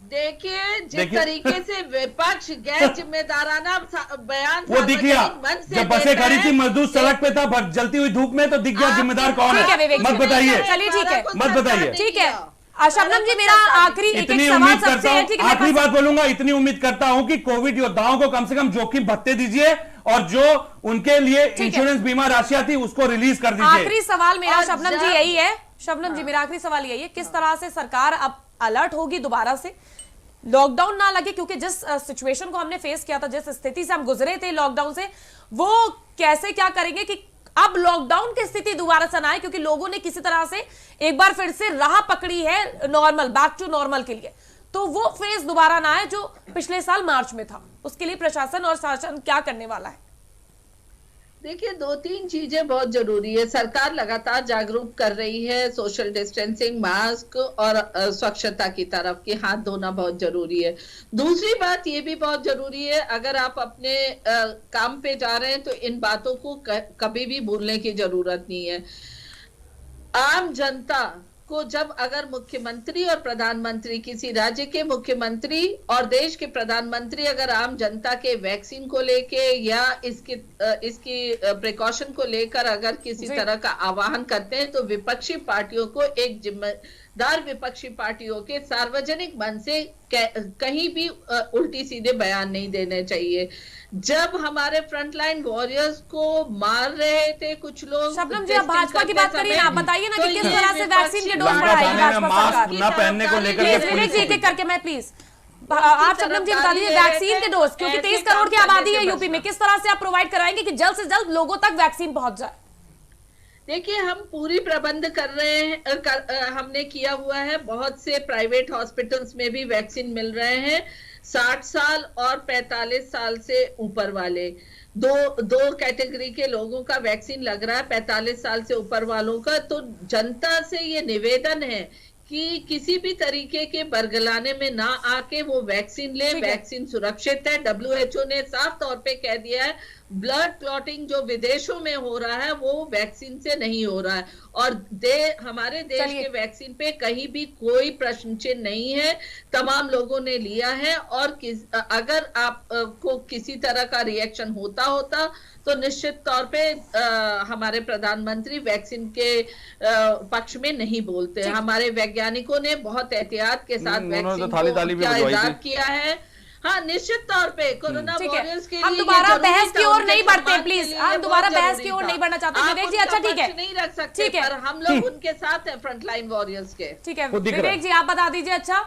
देखिए, जिस तरीके से विपक्ष गैर जिम्मेदाराना बयान वो दिख गया जब बसें खड़ी थी, मजदूर सड़क पे था जलती हुई धूप में, तो दिख गया जिम्मेदार कौन है। मत बताइए, चलिए ठीक है, मत बताइए। ठीक है शबनम जी, मेरा आखिरी इतनी उम्मीद करता हूँ, आखिरी बात बोलूंगा, इतनी उम्मीद करता हूं कि कोविड योद्धाओं को कम से कम जोखिम भत्ते दीजिए और जो उनके लिए इंश्योरेंस बीमा राशि थी उसको रिलीज कर दीजिए। आखिरी सवाल मेरा शबनम जी यही है, शबनम जी मेरा आखिरी सवाल यही है, किस तरह से सरकार अब अलर्ट होगी दोबारा से, लॉकडाउन ना लगे? क्योंकि जिस सिचुएशन को हमने फेस किया था, जिस स्थिति से हम गुजरे थे लॉकडाउन से, वो कैसे क्या करेंगे कि अब लॉकडाउन की स्थिति दोबारा से ना आए? क्योंकि लोगों ने किसी तरह से एक बार फिर से राह पकड़ी है नॉर्मल, बैक टू नॉर्मल के लिए, तो वो फेज दोबारा ना आए जो पिछले साल मार्च में था। उसके लिए प्रशासन और शासन क्या करने वाला है? देखिए, 2-3 चीजें बहुत जरूरी है। सरकार लगातार जागरूक कर रही है सोशल डिस्टेंसिंग, मास्क और स्वच्छता की तरफ, कि हाथ धोना बहुत जरूरी है। दूसरी बात ये भी बहुत जरूरी है, अगर आप अपने काम पे जा रहे हैं तो इन बातों को कभी भी भूलने की जरूरत नहीं है। आम जनता को जब अगर मुख्यमंत्री और प्रधानमंत्री, किसी राज्य के मुख्यमंत्री और देश के प्रधानमंत्री अगर आम जनता के वैक्सीन को लेके या इसकी प्रिकॉशन को लेकर अगर किसी तरह का आह्वान करते हैं, तो विपक्षी पार्टियों को, एक जिम्मेदार विपक्षी पार्टियों के सार्वजनिक मन से कहीं भी उल्टी सीधे बयान नहीं देने चाहिए। जब हमारे फ्रंटलाइन वॉरियर्स को मार रहे थे कुछ लोग, शबनम जी आप भाजपा की बात करिए ना, आप बताइए ना कि किस तरह से वैक्सीन के डोज बढ़ाएगी भाजपा सरकार? न पहनने को लेकर एक एक करके मैं प्लीज आप शबनम जी बता दीजिए वैक्सीन के डोज, क्योंकि 23 करोड़ की आबादी है यूपी में, किस तरह से आप प्रोवाइड कराएंगे कि जल्द से जल्द लोगों तक वैक्सीन पहुंच जाए? देखिए, हम पूरी प्रबंध कर रहे हैं, हमने किया हुआ है। बहुत से प्राइवेट हॉस्पिटल्स में भी वैक्सीन मिल रहे हैं। 60 साल और 45 साल से ऊपर वाले दो कैटेगरी के लोगों का वैक्सीन लग रहा है, 45 साल से ऊपर वालों का। तो जनता से ये निवेदन है कि किसी भी तरीके के बरगलाने में ना आके वो वैक्सीन ले। वैक्सीन सुरक्षित है। WHO ने साफ तौर पे कह दिया है, ब्लड क्लॉटिंग जो विदेशों में हो रहा है वो वैक्सीन से नहीं हो रहा है, और हमारे देश के वैक्सीन पे कहीं भी कोई प्रश्न चिन्ह नहीं है। तमाम लोगों ने लिया है, और अगर आपको किसी तरह का रिएक्शन होता तो निश्चित तौर पे हमारे प्रधानमंत्री वैक्सीन के पक्ष में नहीं बोलते। हमारे वैज्ञानिकों ने बहुत एहतियात के साथ वैक्सीन को इजाद किया है। हाँ, निश्चित तौर पे कोरोना वॉरियर्स के लिए हम दोबारा बहस की ओर नहीं बढ़ते, प्लीज हम दोबारा बहस की ओर नहीं बढ़ना चाहते। विवेक जी अच्छा ठीक है, नहीं रख सकते, पर हम लोग उनके साथ हैं, फ्रंटलाइन वॉरियर्स के। ठीक है विवेक जी आप बता दीजिए अच्छा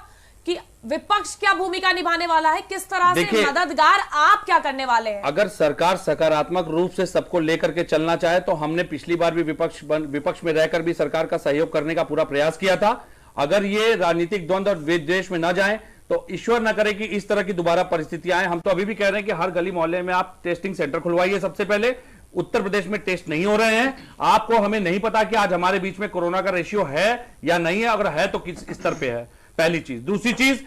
कि विपक्ष क्या भूमिका निभाने वाला है, किस तरह से मददगार आप क्या करने वाले हैं? अगर सरकार सकारात्मक रूप से सबको लेकर के चलना चाहे तो हमने पिछली बार भी विपक्ष में रहकर भी सरकार का सहयोग करने का पूरा प्रयास किया था। अगर ये राजनीतिक द्वंद्व और विद्वेष में न जाए तो ईश्वर न करे कि इस तरह की दोबारा परिस्थितियां आए। हम तो अभी भी कह रहे हैं कि हर गली मोहल्ले में आप टेस्टिंग सेंटर खुलवाइए। सबसे पहले उत्तर प्रदेश में टेस्ट नहीं हो रहे हैं। आपको हमें नहीं पता कि आज हमारे बीच में कोरोना का रेशियो है या नहीं है, अगर है तो किस स्तर पे है, पहली चीज। दूसरी चीज,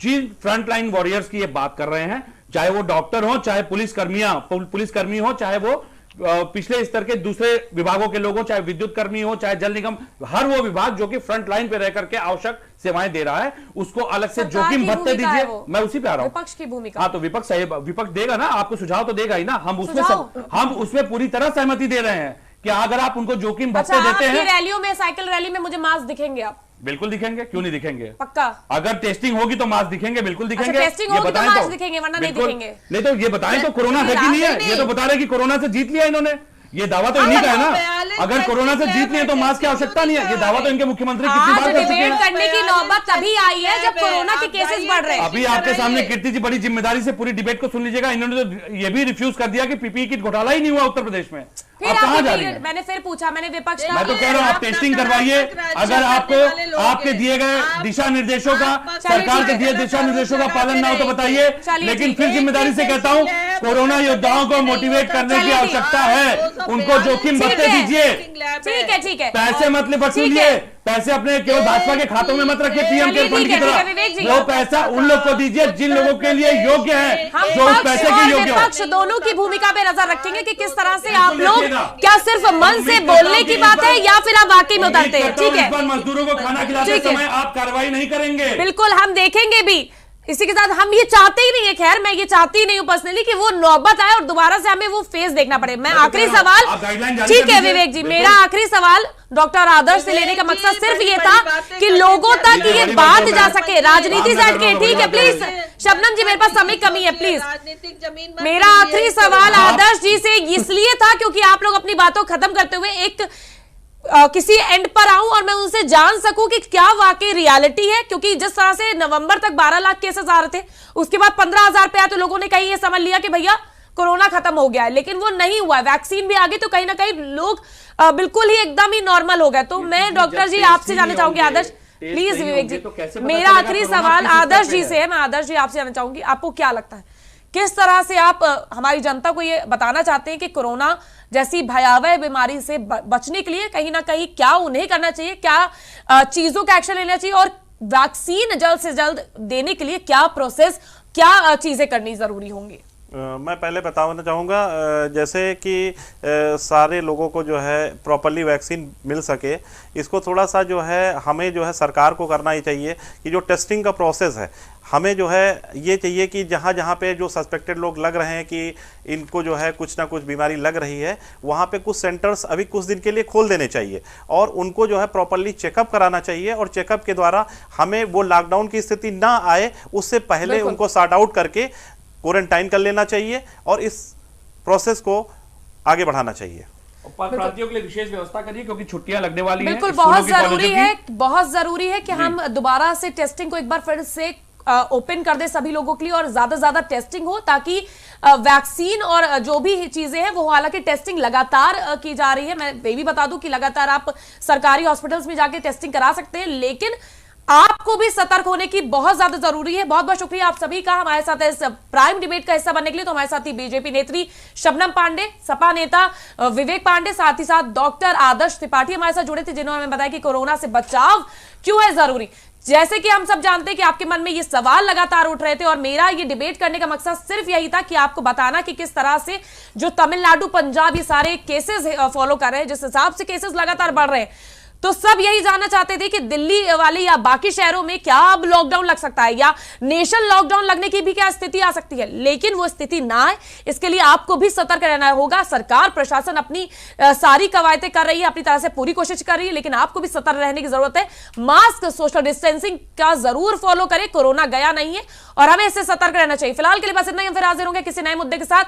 जिन फ्रंटलाइन वॉरियर्स की ये बात कर रहे हैं, चाहे वो डॉक्टर हो, चाहे पुलिसकर्मी हो, चाहे वो पिछले स्तर के दूसरे विभागों के लोगों, चाहे विद्युत कर्मी हो, चाहे जल निगम, हर वो विभाग जो कि फ्रंट लाइन पे रह करके आवश्यक सेवाएं दे रहा है, उसको अलग से जोखिम भत्ते दीजिए। मैं उसी पे आ रहा हूं, विपक्ष की भूमिका। हाँ, तो विपक्ष देगा ना, आपको सुझाव तो देगा ही ना। हम उसमें पूरी तरह सहमति दे रहे हैं कि अगर आप उनको जोखिम भत्ते देते हैं। रैलियों में, साइकिल रैली में मुझे मास्क दिखेंगे आप? बिल्कुल दिखेंगे, क्यों नहीं दिखेंगे? पक्का? अगर टेस्टिंग होगी तो मास्क दिखेंगे, बिल्कुल दिखेंगे। अच्छा, टेस्टिंग होगी तो मास्क दिखेंगे, वरना नहीं दिखेंगे। नहीं तो ये बताएं तो कोरोना है कि नहीं है? ये तो बता रहे कि कोरोना से जीत लिया इन्होंने, ये दावा तो इन्हीं का है ना। अगर कोरोना से जीत लिए तो मास्क की आवश्यकता नहीं है, ये दावा तो इनके मुख्यमंत्री कितनी बार कर चुके हैं। डिबेट करने की नौबत तभी आई है जब कोरोना के केसेस बढ़ रहे हैं। अभी आपके सामने कीर्ति जी बड़ी जिम्मेदारी से पूरी डिबेट को सुन लीजिएगा, इन्होंने तो ये भी रिफ्यूज कर दिया कि पीपीई किट घोटाला ही नहीं हुआ उत्तर प्रदेश में। फिर आप कहां जा रही हैं? मैंने फिर पूछा, मैंने विपक्ष मैं तो कह रहा हूं आप टेस्टिंग करवाइए, अगर आपको आपके दिए गए दिशा निर्देशों का, सरकार के दिए दिशा निर्देशों का पालन ना हो तो बताइए, लेकिन फिर जिम्मेदारी से कहता हूं कोरोना योद्धाओं को मोटिवेट करने की आवश्यकता है, उनको जोखिम भरते दीजिए। ठीक है, ठीक है, पैसे मत वसूलिए, पैसे अपने केवल भाजपा के खातों में मत रखिए पीएम केयर फंड की तरह, वो पैसा उन लोग को दीजिए जिन लोगों के लिए योग्य है, जो उस पैसे के योग्य हो। विपक्ष दोनों की भूमिका पे नजर रखेंगे कि किस तरह से आप लोग, क्या सिर्फ मन से बोलने की बात है या फिर आप वाकई में उतरते हैं? ठीक है, मजदूरों को खाना खिलाते समय आप कार्रवाई नहीं करेंगे, बिल्कुल हम देखेंगे भी। इसी के साथ हम ये चाहते ही नहीं है, खैर मैं ये चाहती ही नहीं हूं पर्सनली कि वो नौबत आए और दोबारा से हमें वो फेस देखना पड़े। मैं आखिरी सवाल, ठीक है विवेक जी, मेरा आखिरी सवाल डॉक्टर आदर्श से लेने का मकसद सिर्फ ये था कि लोगों तक ये बात जा सके, राजनीति से हटके। ठीक है, प्लीज शबनम जी, मेरे पास समय कमी है, प्लीज। मेरा आखिरी सवाल आदर्श जी से इसलिए था क्योंकि आप लोग अपनी बातों खत्म करते हुए एक किसी एंड पर आऊं और मैं उनसे जान सकूं कि क्या वाकई रियलिटी है। क्योंकि जिस तरह से नवंबर तक 12 लाख केसेस आ रहे थे, उसके बाद 15,000 पे आया तो लोगों ने कहीं ये समझ लिया कि भैया कोरोना खत्म हो गया है, लेकिन वो नहीं हुआ। वैक्सीन भी आ गई तो कहीं ना कहीं लोग बिल्कुल ही एकदम ही नॉर्मल हो गए। तो मैं डॉक्टर जी आपसे जानना चाहूंगी, आदर्श प्लीज, विवेक जी मेरा आखिरी सवाल आदर्श जी से है, मैं आदर्श जी आपसे जानना चाहूंगी, आपको क्या लगता है किस तरह से आप हमारी जनता को ये बताना चाहते हैं कि कोरोना जैसी भयावह बीमारी से बचने के लिए कहीं ना कहीं क्या उन्हें करना चाहिए, क्या चीजों का एक्शन लेना चाहिए, और वैक्सीन जल्द से जल्द देने के लिए क्या प्रोसेस, क्या चीजें करनी जरूरी होंगी? मैं पहले बताना चाहूँगा, जैसे कि सारे लोगों को जो है प्रॉपरली वैक्सीन मिल सके, इसको थोड़ा सा जो है हमें जो है सरकार को करना ही चाहिए कि जो टेस्टिंग का प्रोसेस है, हमें जो है ये चाहिए कि जहाँ जहाँ पे जो सस्पेक्टेड लोग लग रहे हैं कि इनको जो है कुछ ना कुछ बीमारी लग रही है, वहाँ पे कुछ सेंटर्स अभी कुछ दिन के लिए खोल देने चाहिए और उनको जो है प्रॉपरली चेकअप कराना चाहिए, और चेकअप के द्वारा हमें वो लॉकडाउन की स्थिति ना आए उससे पहले उनको सॉर्ट आउट करके क्वारंटाइन कर लेना चाहिए और इस प्रोसेस को आगे बढ़ाना चाहिए। प्रांतियों के लिए विशेष व्यवस्था करिए क्योंकि छुट्टियां लगने वाली हैं। बिल्कुल बहुत जरूरी है कि हम दोबारा से टेस्टिंग को एक बार फिर से ओपन कर दे सभी लोगों के लिए और ज्यादा से ज्यादा टेस्टिंग हो, ताकि वैक्सीन और जो भी चीजें हैं वो, हालांकि टेस्टिंग लगातार की जा रही है, मैं ये भी बता दूं कि लगातार आप सरकारी हॉस्पिटल्स में जाके टेस्टिंग करा सकते हैं, लेकिन आपको भी सतर्क होने की बहुत ज्यादा जरूरी है। बहुत बहुत शुक्रिया आप सभी का हमारे साथ इस प्राइम डिबेट का हिस्सा बनने के लिए। तो हमारे साथ ही बीजेपी नेत्री शबनम पांडे, सपा नेता विवेक पांडे, साथ ही साथ डॉक्टर आदर्श त्रिपाठी हमारे साथ जुड़े थे, जिन्होंने हमें बताया कि कोरोना से बचाव क्यों है जरूरी। जैसे कि हम सब जानते हैं कि आपके मन में ये सवाल लगातार उठ रहे थे और मेरा ये डिबेट करने का मकसद सिर्फ यही था कि आपको बताना कि किस तरह से जो तमिलनाडु, पंजाब, ये सारे केसेस फॉलो कर रहे हैं, जिस हिसाब से केसेस लगातार बढ़ रहे हैं, तो सब यही जानना चाहते थे कि दिल्ली वाले या बाकी शहरों में क्या अब लॉकडाउन लग सकता है या नेशनल लॉकडाउन लगने की भी क्या स्थिति आ सकती है। लेकिन वो स्थिति ना आए, इसके लिए आपको भी सतर्क रहना होगा। सरकार, प्रशासन अपनी सारी कवायदें कर रही है, अपनी तरह से पूरी कोशिश कर रही है, लेकिन आपको भी सतर्क रहने की जरूरत है। मास्क, सोशल डिस्टेंसिंग का जरूर फॉलो करें, कोरोना गया नहीं है और हमें इससे सतर्क रहना चाहिए। फिलहाल के लिए बस इतना ही, हम फिर हाजिर होंगे किसी नए मुद्दे के साथ।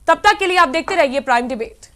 तब तक के लिए आप देखते रहिए प्राइम डिबेट।